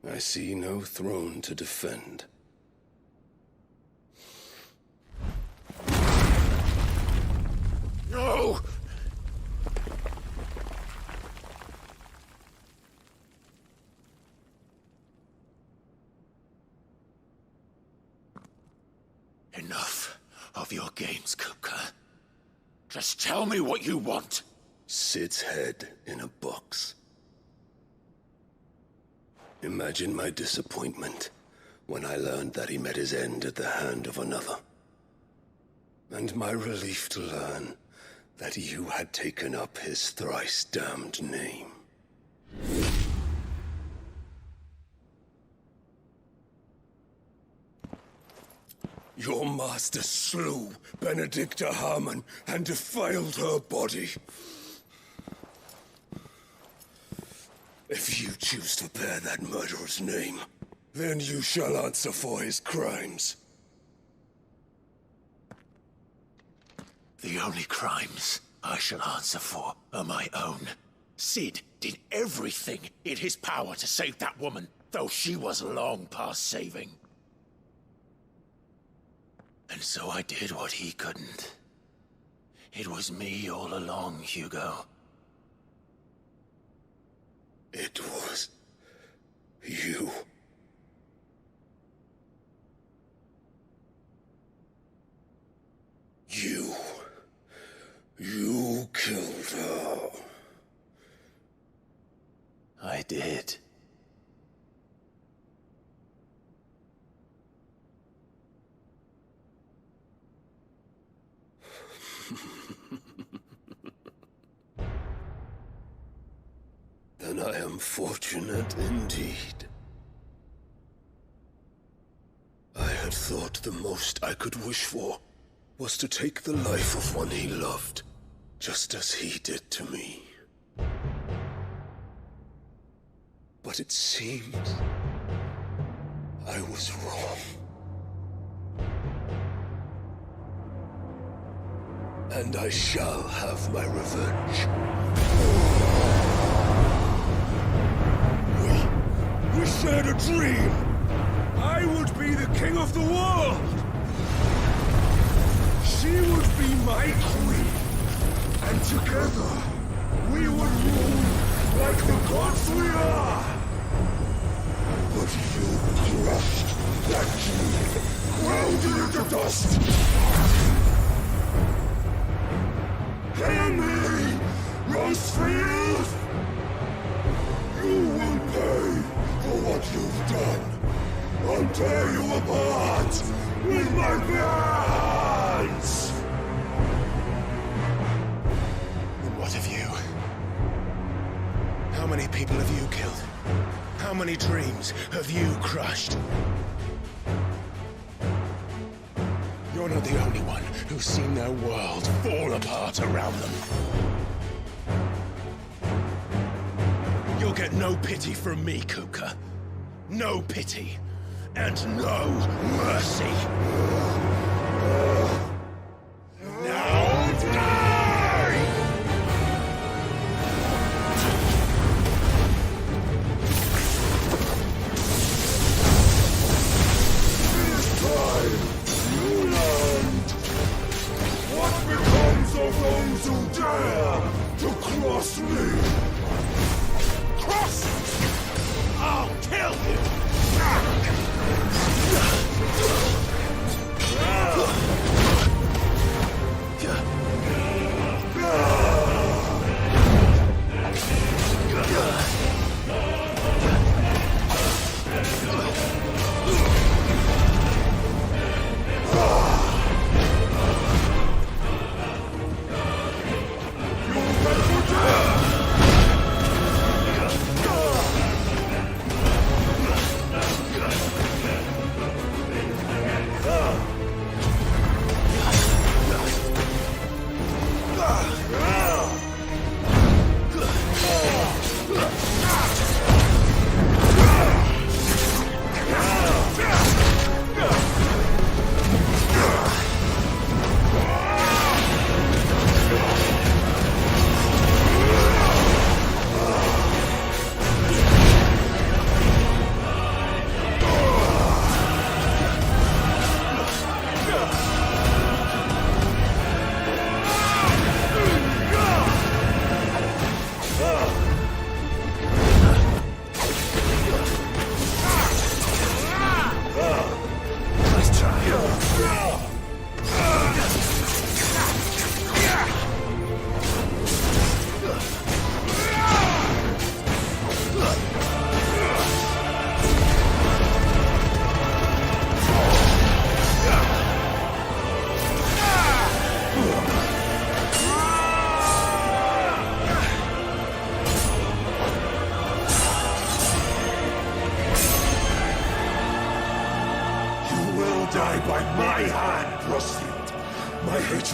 I see no throne to defend. No! Enough of your games, Kupka. Just tell me what you want. Sid's head in a box. Imagine my disappointment when I learned that he met his end at the hand of another. And my relief to learn that you had taken up his thrice-damned name. Your master slew Benedicta Harmon and defiled her body. If you choose to bear that murderer's name, then you shall answer for his crimes. The only crimes I shall answer for are my own. Sid did everything in his power to save that woman, though she was long past saving. And so I did what he couldn't. It was me all along, Hugo. It was you. You killed her. I did. Then I am fortunate indeed. I had thought the most I could wish for was to take the life of one he loved, just as he did to me. But it seems I was wrong. And I shall have my revenge. We shared a dream! I would be the king of the world! She would be my queen! And together, we would rule like the gods we are! But you crushed that dream, ground it into dust! Hear me, Rosefield! You will pay for what you've done. I'll tear you apart with my bare hands! And what of you? How many people have you killed? How many dreams have you crushed? You're not the only one who's seen their world fall apart around them. You'll get no pity from me, Kupka. No pity. And no mercy. Now die! dare to cross me? Cross! I'll kill you!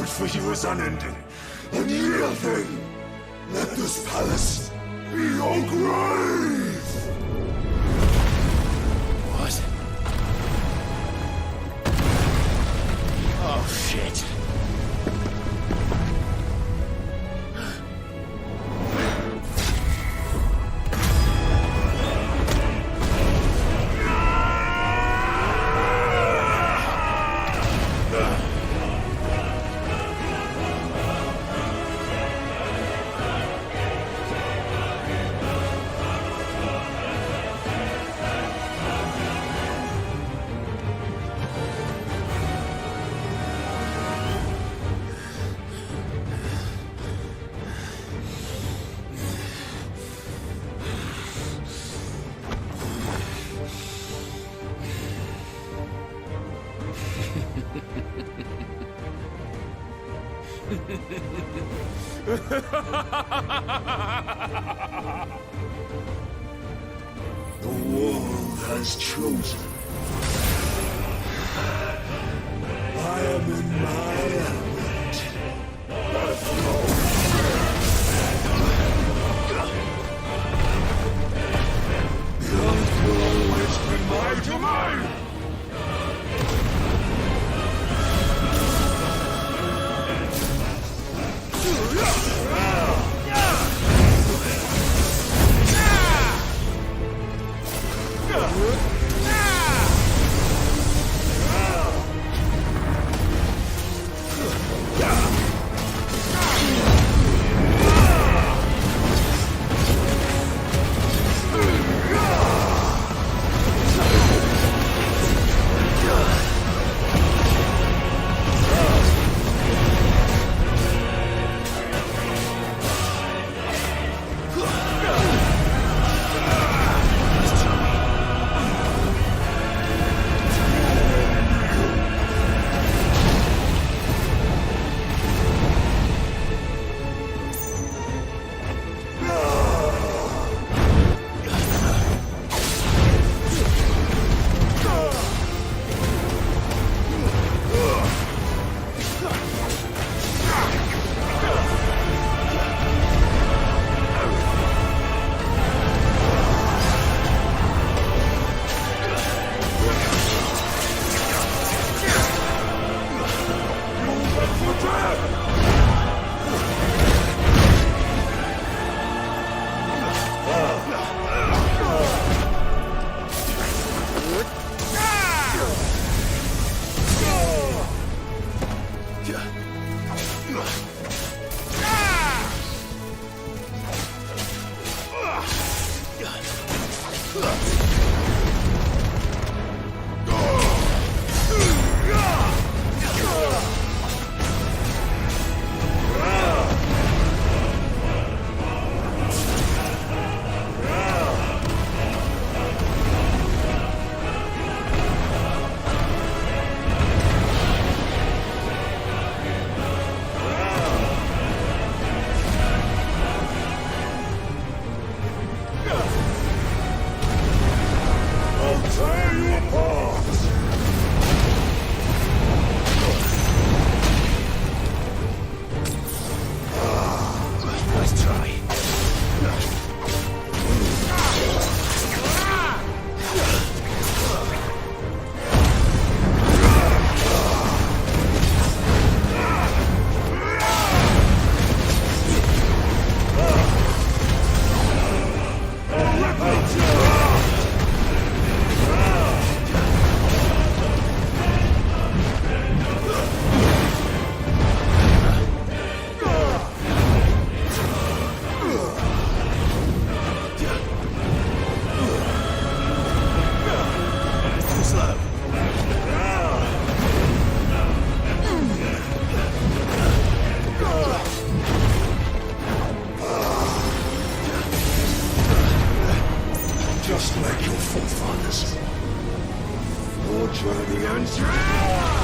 For you is unending, unyielding. Let this palace be your grave! What? Oh, shit. The world has chosen. I am in my element. Let's go. The earth will always be my domain. Guardian Tower!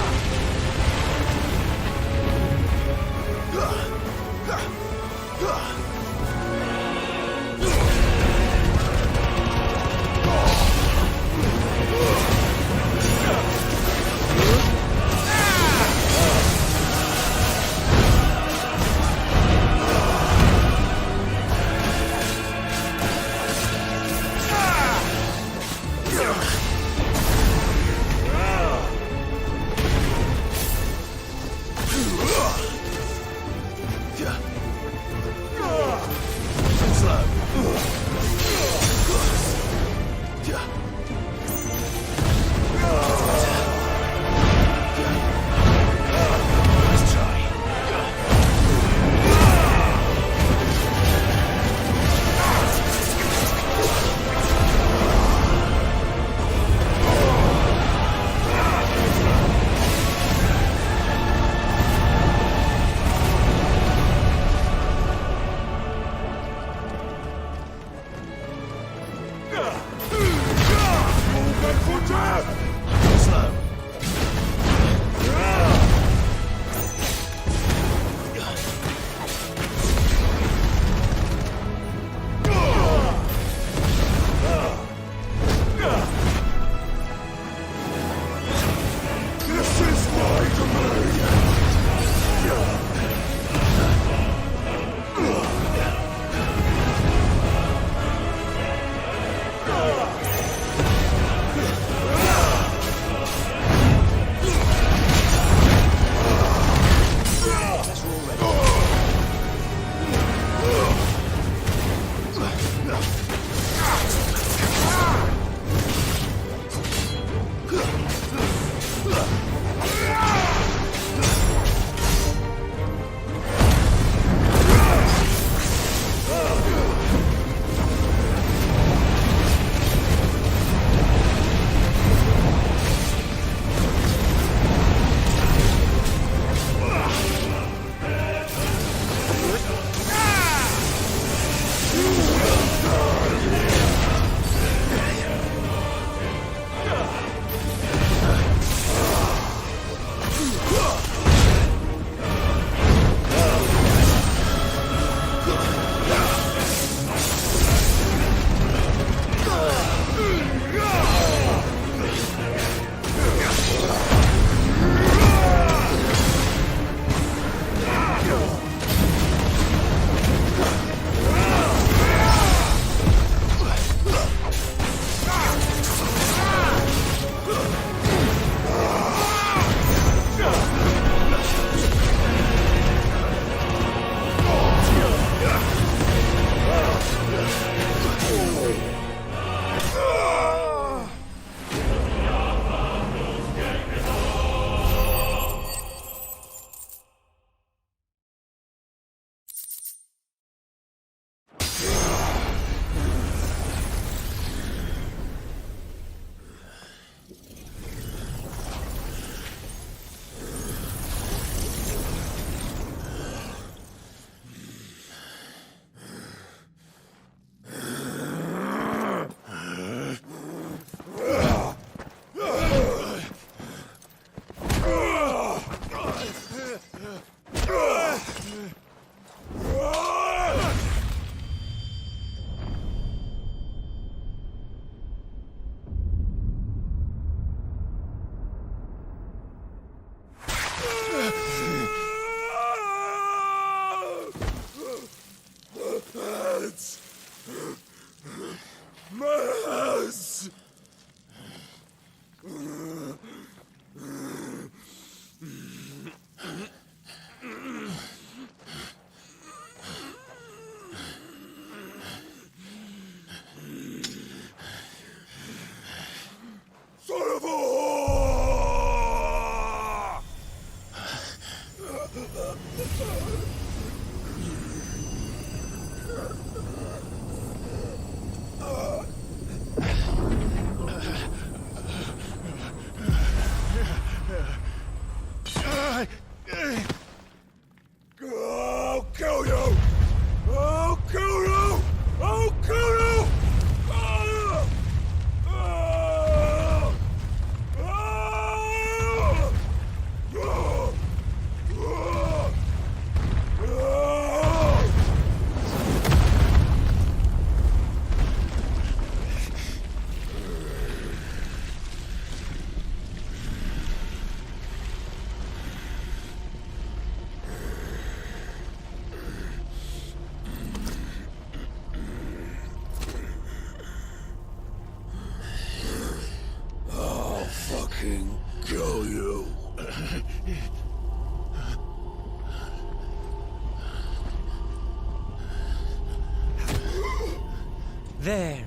There.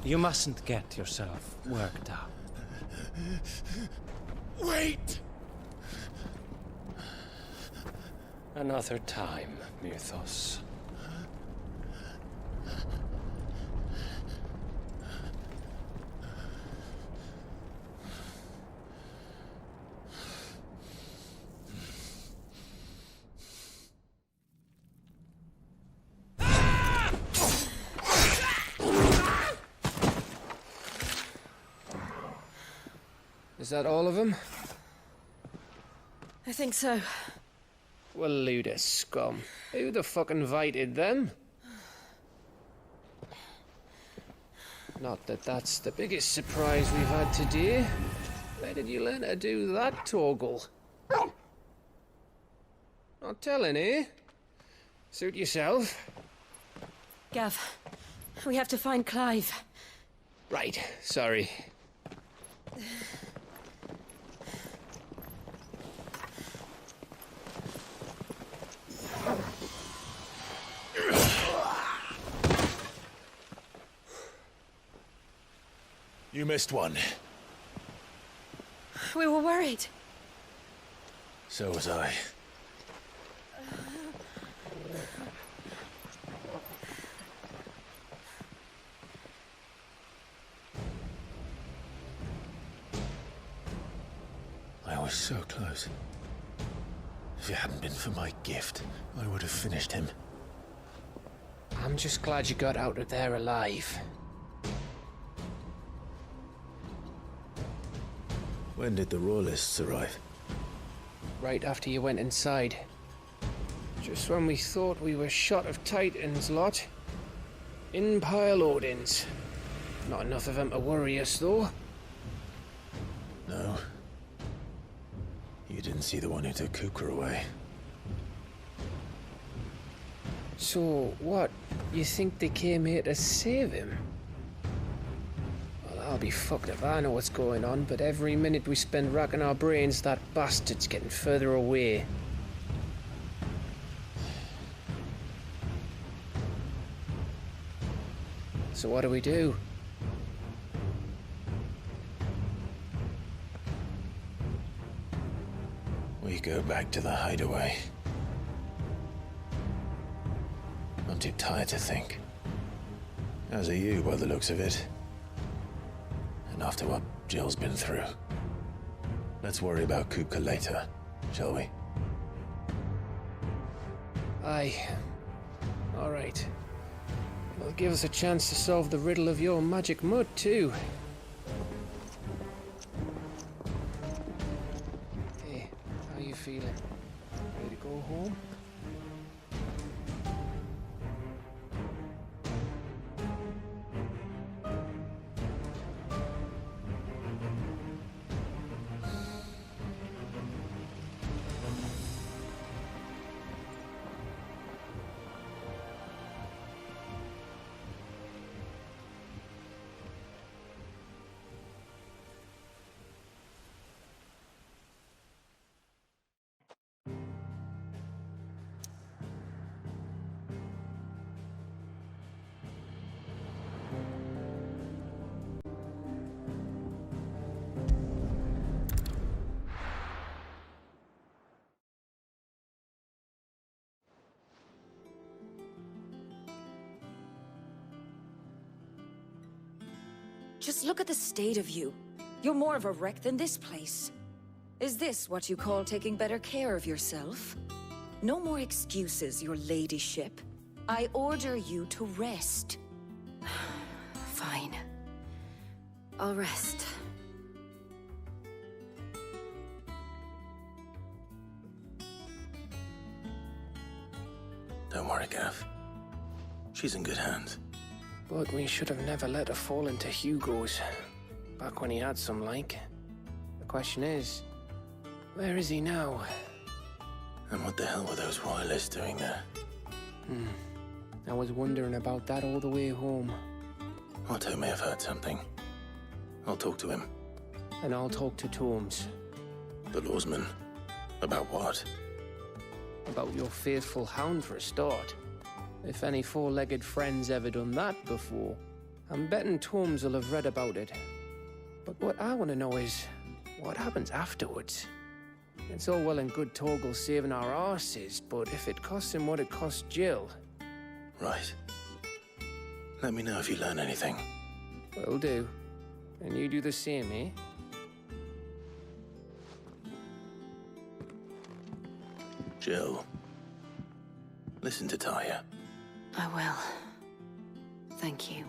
You mustn't get yourself worked up. Wait! Another time, Myrthos. Is that all of them? I think so. Well, load of scum. Who the fuck invited them? Not that that's the biggest surprise we've had today. Where did you learn to do that, Torgal? Not telling, eh? Suit yourself. Gav, we have to find Clive. Right, sorry. You missed one. We were worried. So was I. I was so close. If it hadn't been for my gift, I would have finished him. I'm just glad you got out of there alive. When did the Royalists arrive? Right after you went inside. Just when we thought we were shot of Titans, lot. In pile Odins. Not enough of them to worry us, though. No. You didn't see the one who took Kupka away. So, what? You think they came here to save him? Well, I'll be fucked if I know what's going on, but every minute we spend racking our brains, that bastard's getting further away. So what do we do? We go back to the hideaway. I'm too tired to think. As are you, by the looks of it. And after what Jill's been through. Let's worry about Kupka later, shall we? Aye. All right. It'll give us a chance to solve the riddle of your magic mud, too. Hey, how you feeling? Ready to go home? Just look at the state of you. You're more of a wreck than this place. Is this what you call taking better care of yourself? No more excuses, your ladyship. I order you to rest. Fine. I'll rest. Don't worry, Gav. She's in good hands. But we should have never let her fall into Hugo's. Back when he had some like. The question is, where is he now? And what the hell were those royalists doing there? I was wondering about that all the way home. Otto may have heard something. I'll talk to him. And I'll talk to Tomes. The lawsman? About what? About your faithful hound for a start. If any four-legged friend's ever done that before, I'm betting Torms will have read about it. But what I want to know is, what happens afterwards? It's all well and good Torgal saving our arses, but if it costs him what it cost Jill... Right. Let me know if you learn anything. Will do. And you do the same, eh? Jill, listen to Taya. I will. Thank you.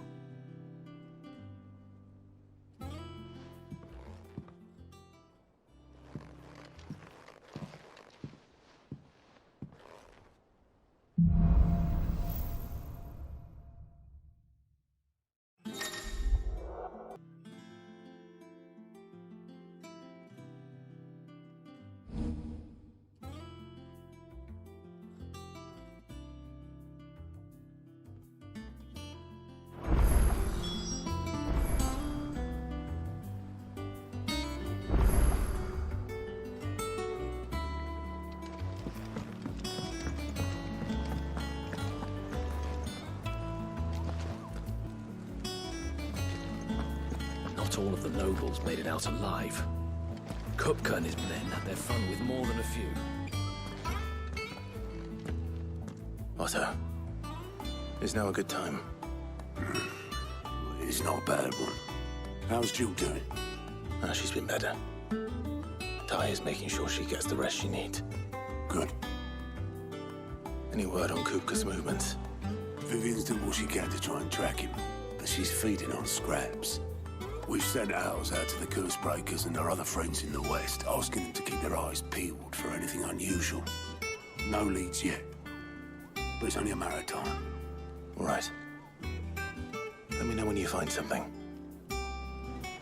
Not all of the nobles made it out alive. Kupka and his men had their fun with more than a few. Otto, is now a good time? It's not a bad one. How's Jill doing? She's been better. Taya's making sure she gets the rest she needs. Good. Any word on Kupka's movements? Vivian's doing what she can to try and track him, but she's feeding on scraps. We've sent ours out to the curse breakers and our other friends in the west, asking them to keep their eyes peeled for anything unusual. No leads yet, but it's only a matter of time. All right. Let me know when you find something.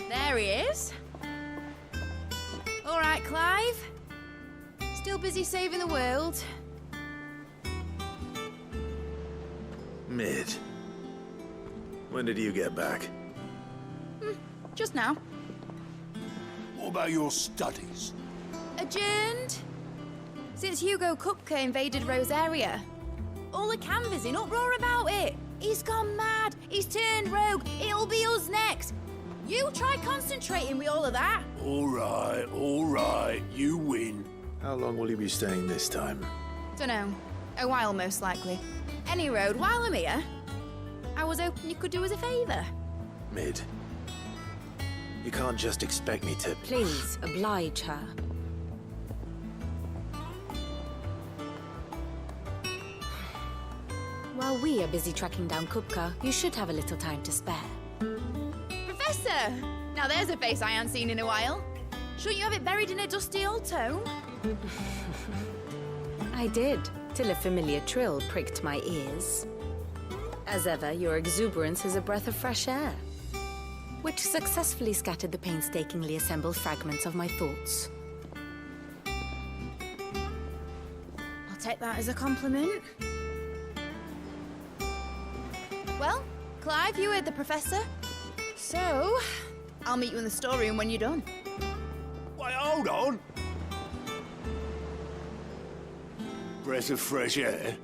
There he is. All right, Clive. Still busy saving the world. Mid. When did you get back? Just now. What about your studies? Adjourned. Since Hugo Kupka invaded Rosaria. All the canvass in uproar about it. He's gone mad. He's turned rogue. It'll be us next. You try concentrating with all of that. All right. You win. How long will you be staying this time? Dunno. A while, most likely. Any road, while I'm here, I was hoping you could do us a favour. Mid. You can't just expect me to... Please, oblige her. While we are busy tracking down Kupka, you should have a little time to spare. Professor! Now there's a face I haven't seen in a while. Shouldn't you have it buried in a dusty old tome? I did, till a familiar trill pricked my ears. As ever, your exuberance is a breath of fresh air, which successfully scattered the painstakingly assembled fragments of my thoughts. I'll take that as a compliment. Well, Clive, you heard the professor. So, I'll meet you in the storeroom when you're done. Wait, hold on. Breath of fresh air?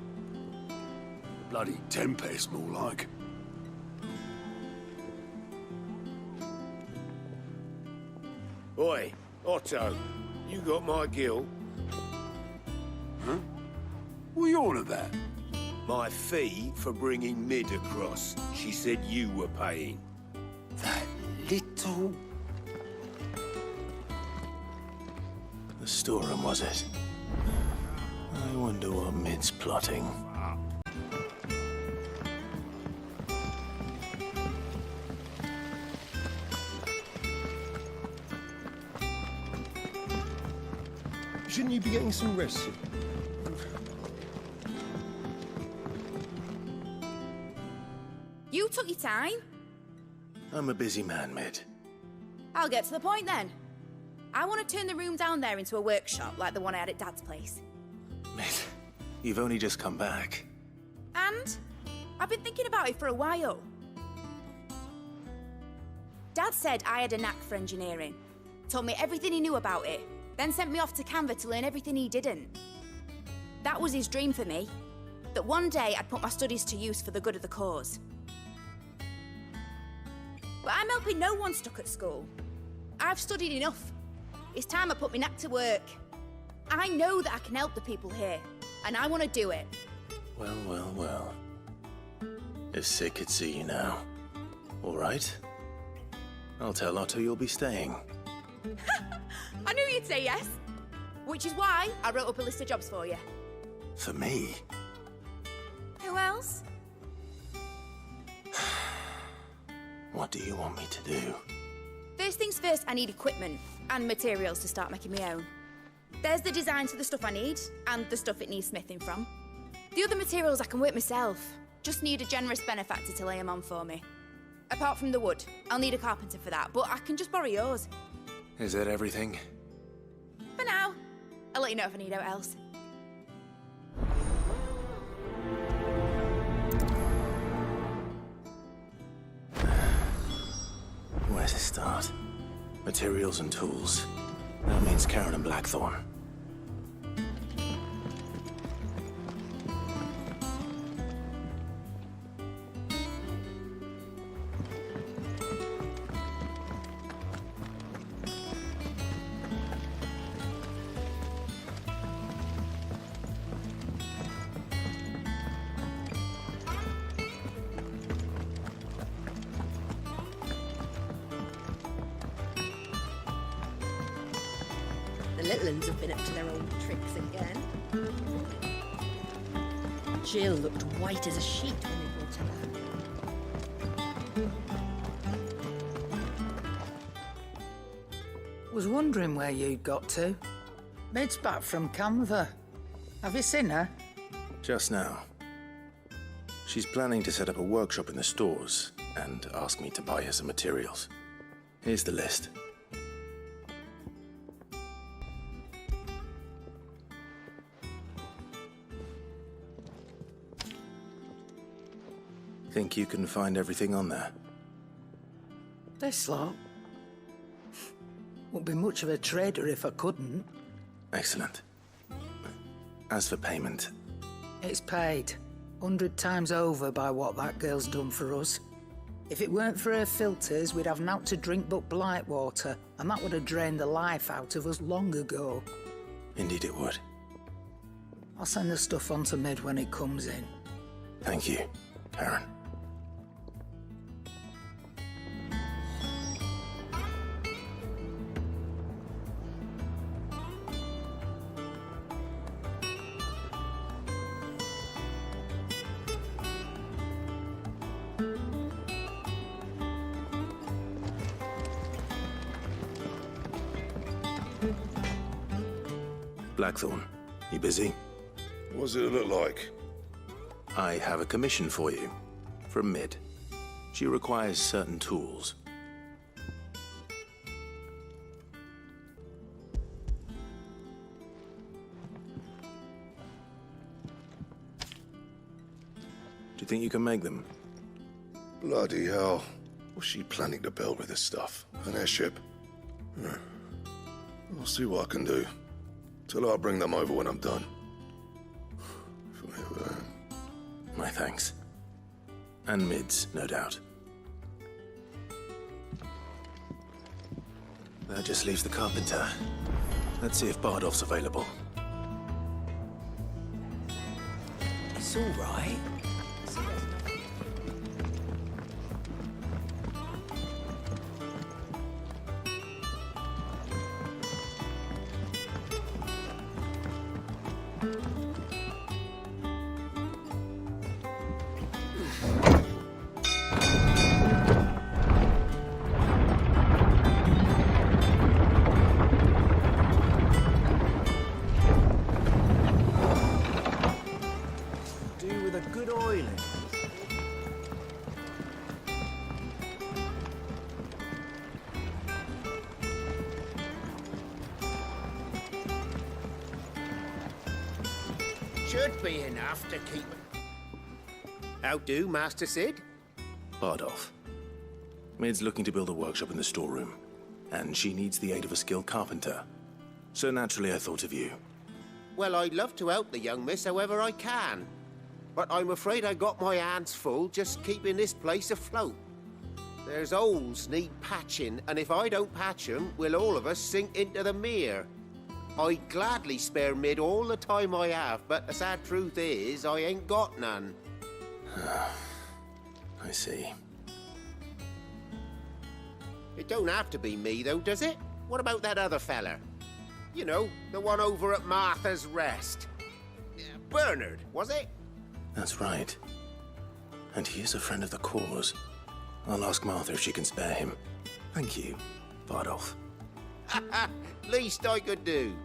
Bloody tempest, more like. Oi, Otto, you got my gill? Huh? What are you on about? My fee for bringing Mid across. She said you were paying. That little... The storeroom, was it? I wonder what Mid's plotting. Shouldn't you be getting some rest? You took your time. I'm a busy man, Mid. I'll get to the point then. I want to turn the room down there into a workshop like the one I had at Dad's place. Mid, you've only just come back. And I've been thinking about it for a while. Dad said I had a knack for engineering. Told me everything he knew about it. Then sent me off to Canva to learn everything he didn't. That was his dream for me. that one day I'd put my studies to use for the good of the cause. But I'm helping no one stuck at school. I've studied enough. It's time I put my neck to work. I know that I can help the people here, and I want to do it. Well, well, well. If Sid could see you now. All right. I'll tell Otto you'll be staying. I knew you'd say yes. Which is why I wrote up a list of jobs for you. For me? Who else? What do you want me to do? First things first, I need equipment and materials to start making my own. There's the designs for the stuff I need, and the stuff it needs smithing from. The other materials I can work myself. Just need a generous benefactor to lay them on for me. Apart from the wood, I'll need a carpenter for that, but I can just borrow yours. Is that everything? For now. I'll let you know if I need out else. Where to start? Materials and tools. That means Karen and Blackthorn. The little uns have been up to their old tricks again. Jill looked white as a sheet when they brought her back. Was wondering where you'd got to. Mid's back from Canva. Have you seen her? Just now. She's planning to set up a workshop in the stores and ask me to buy her some materials. Here's the list. Think you can find everything on there? This lot. Wouldn't be much of a trader if I couldn't. Excellent. As for payment... It's paid. 100 times over by what that girl's done for us. If it weren't for her filters, we'd have naught to drink but blight water, and that would have drained the life out of us long ago. Indeed it would. I'll send the stuff on to Mid when it comes in. Thank you, Karen. Blackthorn, you busy? What does it look like? I have a commission for you. From Mid. She requires certain tools. Do you think you can make them? Bloody hell. What's she planning to build with this stuff? An airship? I'll see what I can do. Tell her I'll bring them over when I'm done. My thanks. And Mid's, no doubt. That just leaves the carpenter. Let's see if Bardolph's available. It's all right. Should be enough to keep... How do, Master Sid? Bardolph. Mid's looking to build a workshop in the storeroom, and she needs the aid of a skilled carpenter. So naturally I thought of you. Well, I'd love to help the young miss however I can. but I'm afraid I got my hands full just keeping this place afloat. There's holes need patching, and if I don't patch 'em, we'll all of us sink into the mere. I'd gladly spare Mid all the time I have, but the sad truth is, I ain't got none. I see. It don't have to be me, though, does it? What about that other fella? You know, the one over at Martha's Rest. Bernard, was it? That's right. And he is a friend of the cause. I'll ask Martha if she can spare him. Thank you, Bardolph. Least I could do.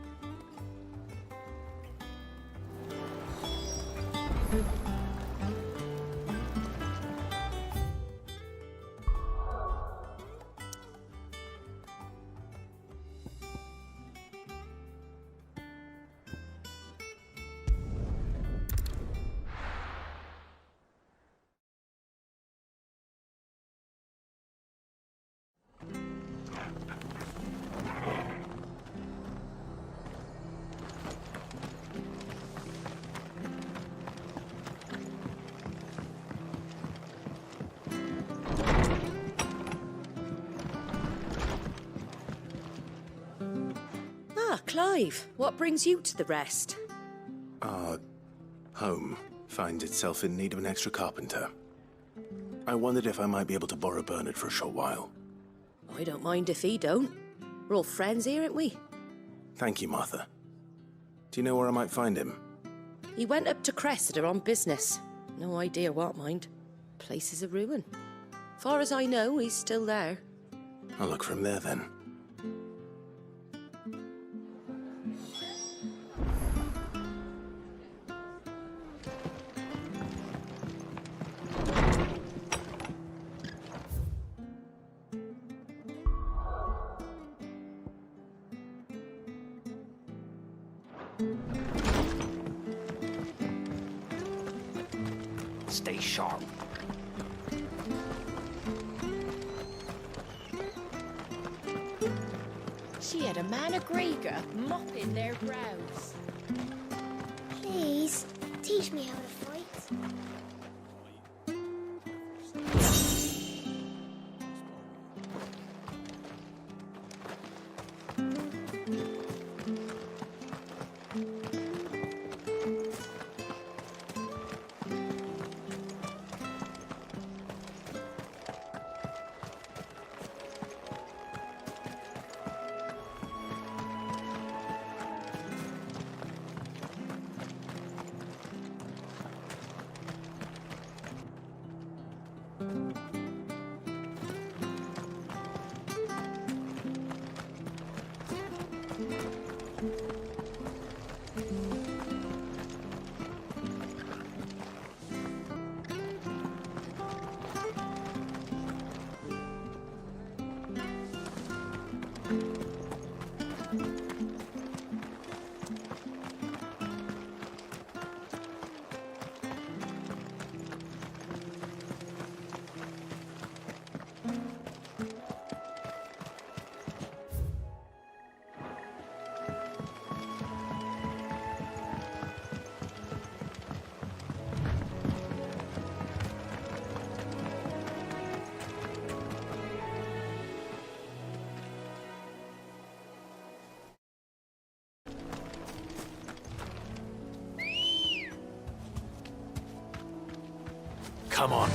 Clive, what brings you to the Rest? Our home finds itself in need of an extra carpenter. I wondered if I might be able to borrow Bernard for a short while. I don't mind if he don't. We're all friends here, aren't we? Thank you, Martha. Do you know where I might find him? He went up to Cressida on business. No idea what, mind. Place is a ruin. Far as I know, he's still there. I'll look for him there, then. Stay sharp. She had a man of Gregor mopping their brows. Please, teach me how to fight. Come on.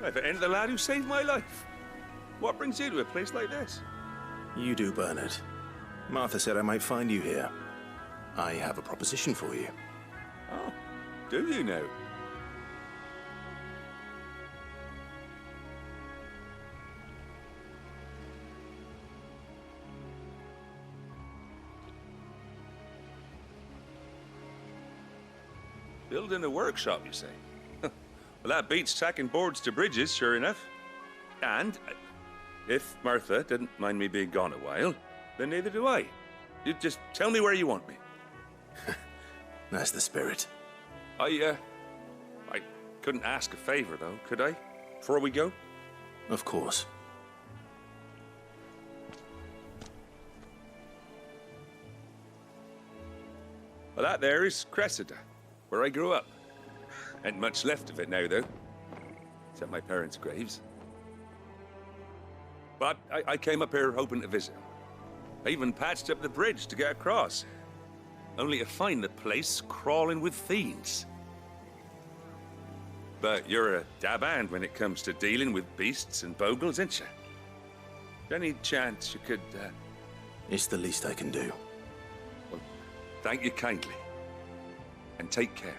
I've ended the lad who saved my life. What brings you to a place like this? You do, Bernard. Martha said I might find you here. I have a proposition for you. Oh, do you now? Building a workshop, you say? Well, that beats tacking boards to bridges, sure enough. And if Martha didn't mind me being gone a while, then neither do I. You just tell me where you want me. That's the spirit. I couldn't ask a favor, though, could I? Before we go? Of course. Well, that there is Cressida, where I grew up. Ain't much left of it now, though. Except my parents' graves. But I came up here hoping to visit. I even patched up the bridge to get across. Only to find the place crawling with fiends. But you're a dab hand when it comes to dealing with beasts and bogles, ain't you? Any chance you could, It's the least I can do. Well, thank you kindly. And take care.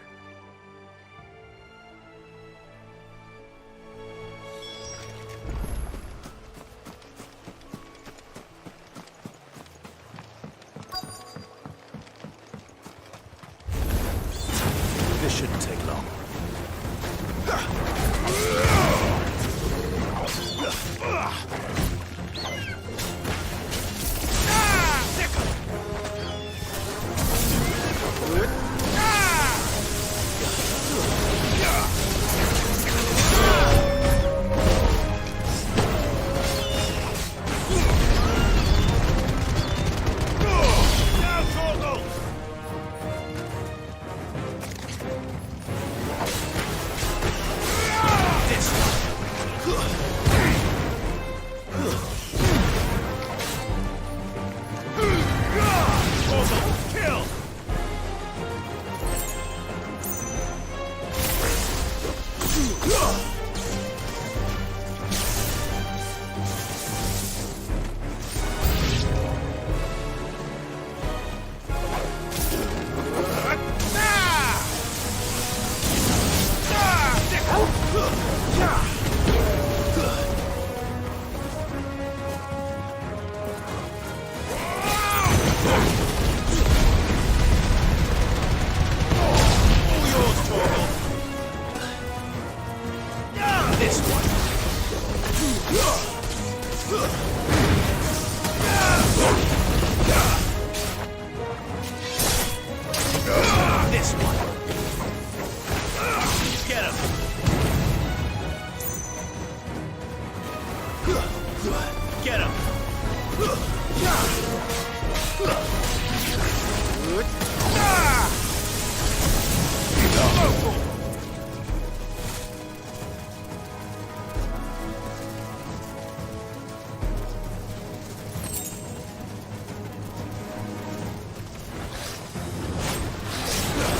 This shouldn't take long.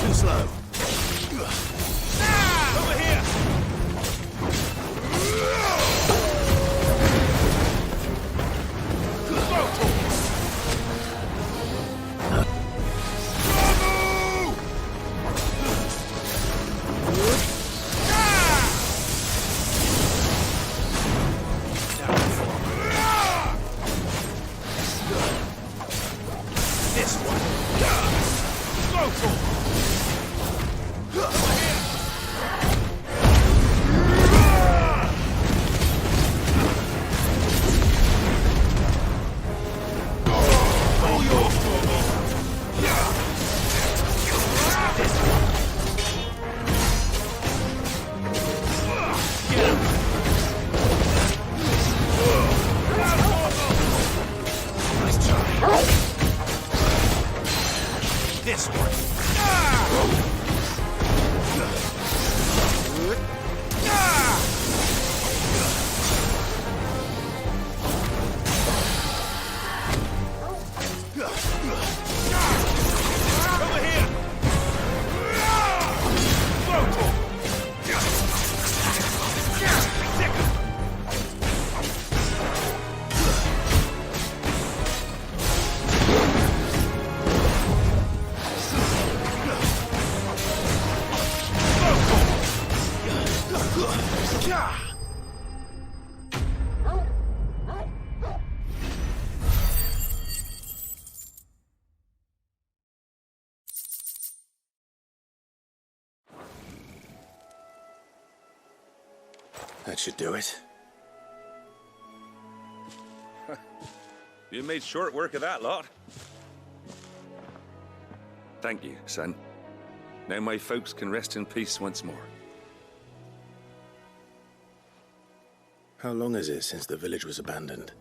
Too slow. Over here! That should do it. You made short work of that lot. Thank you, son. Now my folks can rest in peace once more. How long is it since the village was abandoned?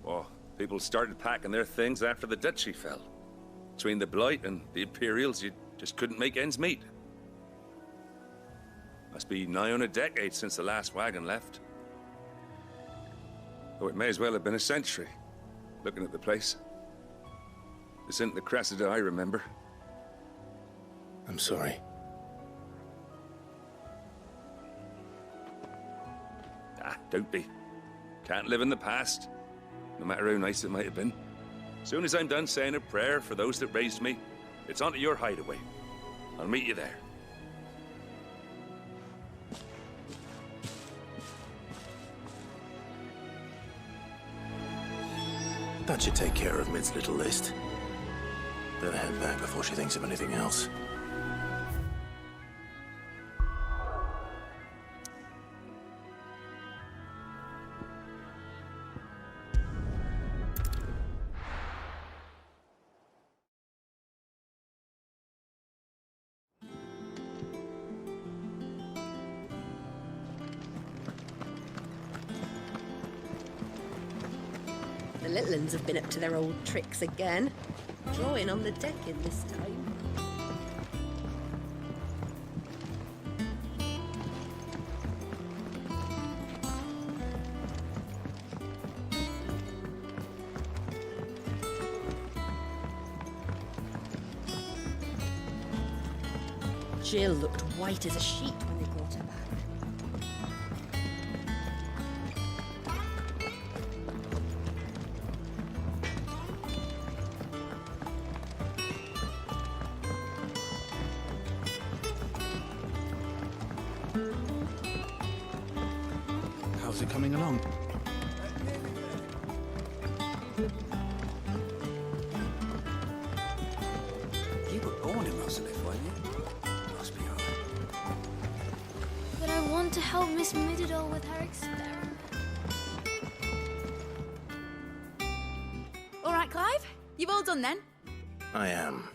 Oh, people started packing their things after the duchy fell. Between the Blight and the Imperials, you just couldn't make ends meet. Must be nigh on a decade since the last wagon left. Oh, it may as well have been a century, looking at the place. This isn't the Cressida I remember. I'm sorry. Ah, don't be. Can't live in the past, no matter how nice it might have been. Soon as I'm done saying a prayer for those that raised me, it's on to your hideaway. I'll meet you there. That should take care of Mid's little list. Better head back before she thinks of anything else. The little uns have been up to their old tricks again. Drawing on the deck in this time. Jill looked white as a sheet when they brought her back. How's it coming along? You were born in Rosalith, weren't you? Must be hard. But I want to help Miss Mididol with her experiment. All right, Clive. You've all done then? I am.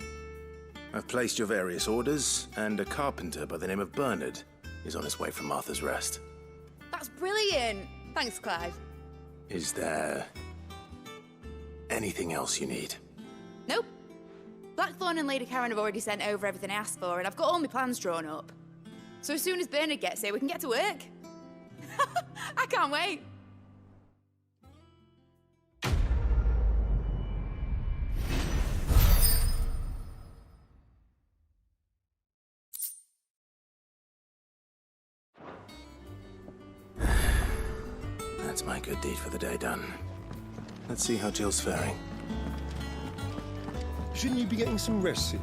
I've placed your various orders, and a carpenter by the name of Bernard is on his way from Martha's Rest. That's brilliant. Thanks, Clive. Is there anything else you need? Nope. Blackthorn and Lady Karen have already sent over everything I asked for, and I've got all my plans drawn up. So as soon as Bernard gets here, we can get to work. I can't wait. That's my good deed for the day done. Let's see how Jill's faring. Shouldn't you be getting some rest soon?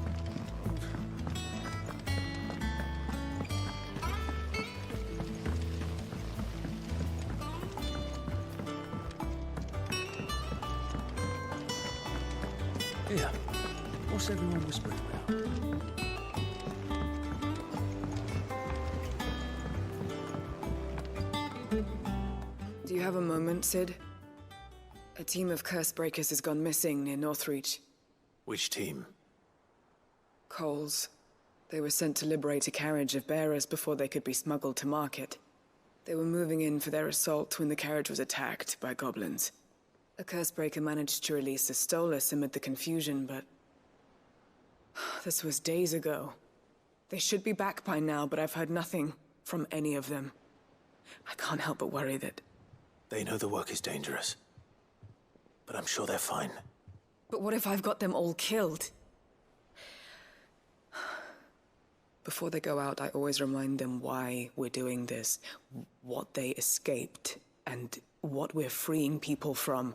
Here, what's everyone whispering about? Do you have a moment, Sid? A team of curse breakers has gone missing near Northreach. Which team? Coles. They were sent to liberate a carriage of bearers before they could be smuggled to market. They were moving in for their assault when the carriage was attacked by goblins. A curse breaker managed to release a Stolas amid the confusion, but this was days ago. They should be back by now, but I've heard nothing from any of them. I can't help but worry that... They know the work is dangerous, but I'm sure they're fine. But what if I've got them all killed? Before they go out, I always remind them why we're doing this, what they escaped, and what we're freeing people from.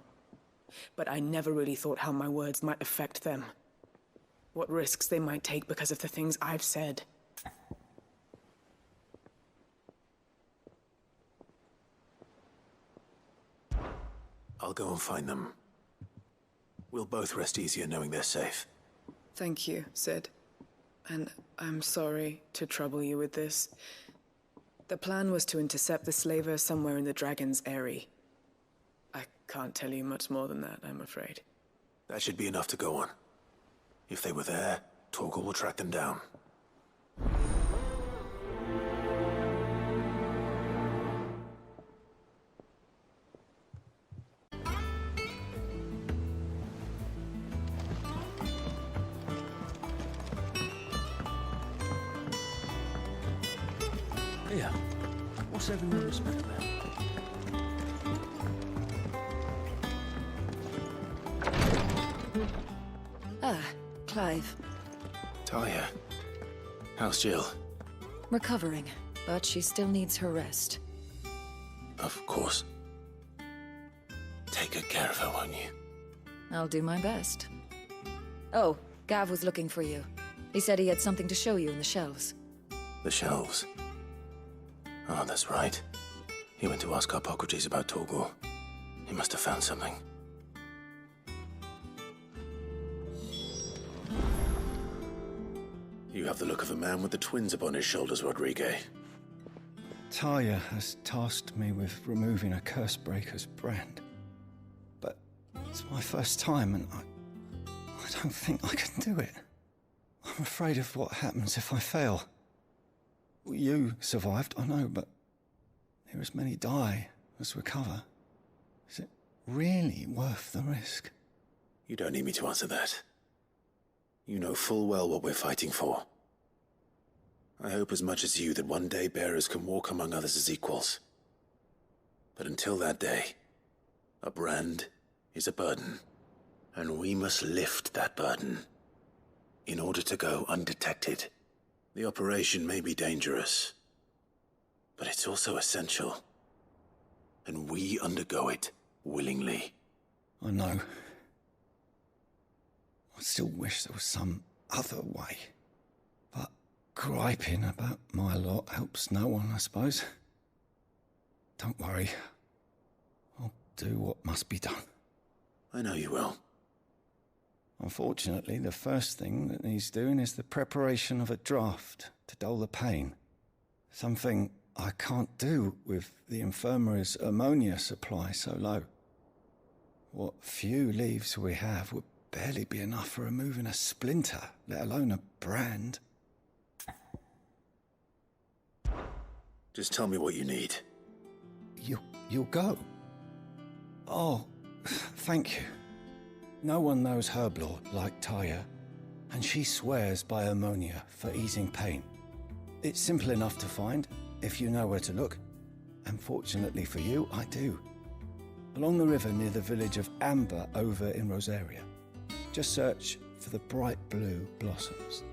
But I never really thought how my words might affect them. What risks they might take because of the things I've said. I'll go and find them. We'll both rest easier knowing they're safe. Thank you, Sid. And I'm sorry to trouble you with this. The plan was to intercept the slaver somewhere in the Dragon's Eyrie. I can't tell you much more than that, I'm afraid. That should be enough to go on. If they were there, Torgal will track them down. Here, what's everyone whispering about? Ah, Clive. Talia. How's Jill? Recovering, but she still needs her rest. Of course. Take good care of her, won't you? I'll do my best. Oh, Gav was looking for you. He said he had something to show you in the shelves. The shelves? Oh, that's right. He went to ask Hippocrates about Torgal. He must have found something. You have the look of a man with the twins upon his shoulders, Rodrigue. Talia has tasked me with removing a Cursebreaker's brand. But it's my first time, and I don't think I can do it. I'm afraid of what happens if I fail. You survived, I know, but there as many die as recover. Is it really worth the risk? You don't need me to answer that. You know full well what we're fighting for. I hope as much as you that one day bearers can walk among others as equals. But until that day, a brand is a burden, and we must lift that burden in order to go undetected. The operation may be dangerous, but it's also essential, and we undergo it willingly. I know. I still wish there was some other way. But griping about my lot helps no one, I suppose. Don't worry. I'll do what must be done. I know you will. Unfortunately, the first thing that needs doing is the preparation of a draft to dull the pain. Something I can't do with the infirmary's ammonia supply so low. What few leaves we have would barely be enough for removing a splinter, let alone a brand. Just tell me what you need. You'll go? Oh, thank you. No one knows Herblord like Talia, and she swears by ammonia for easing pain. It's simple enough to find, if you know where to look. And fortunately for you, I do. Along the river near the village of Amber over in Rosaria. Just search for the bright blue blossoms.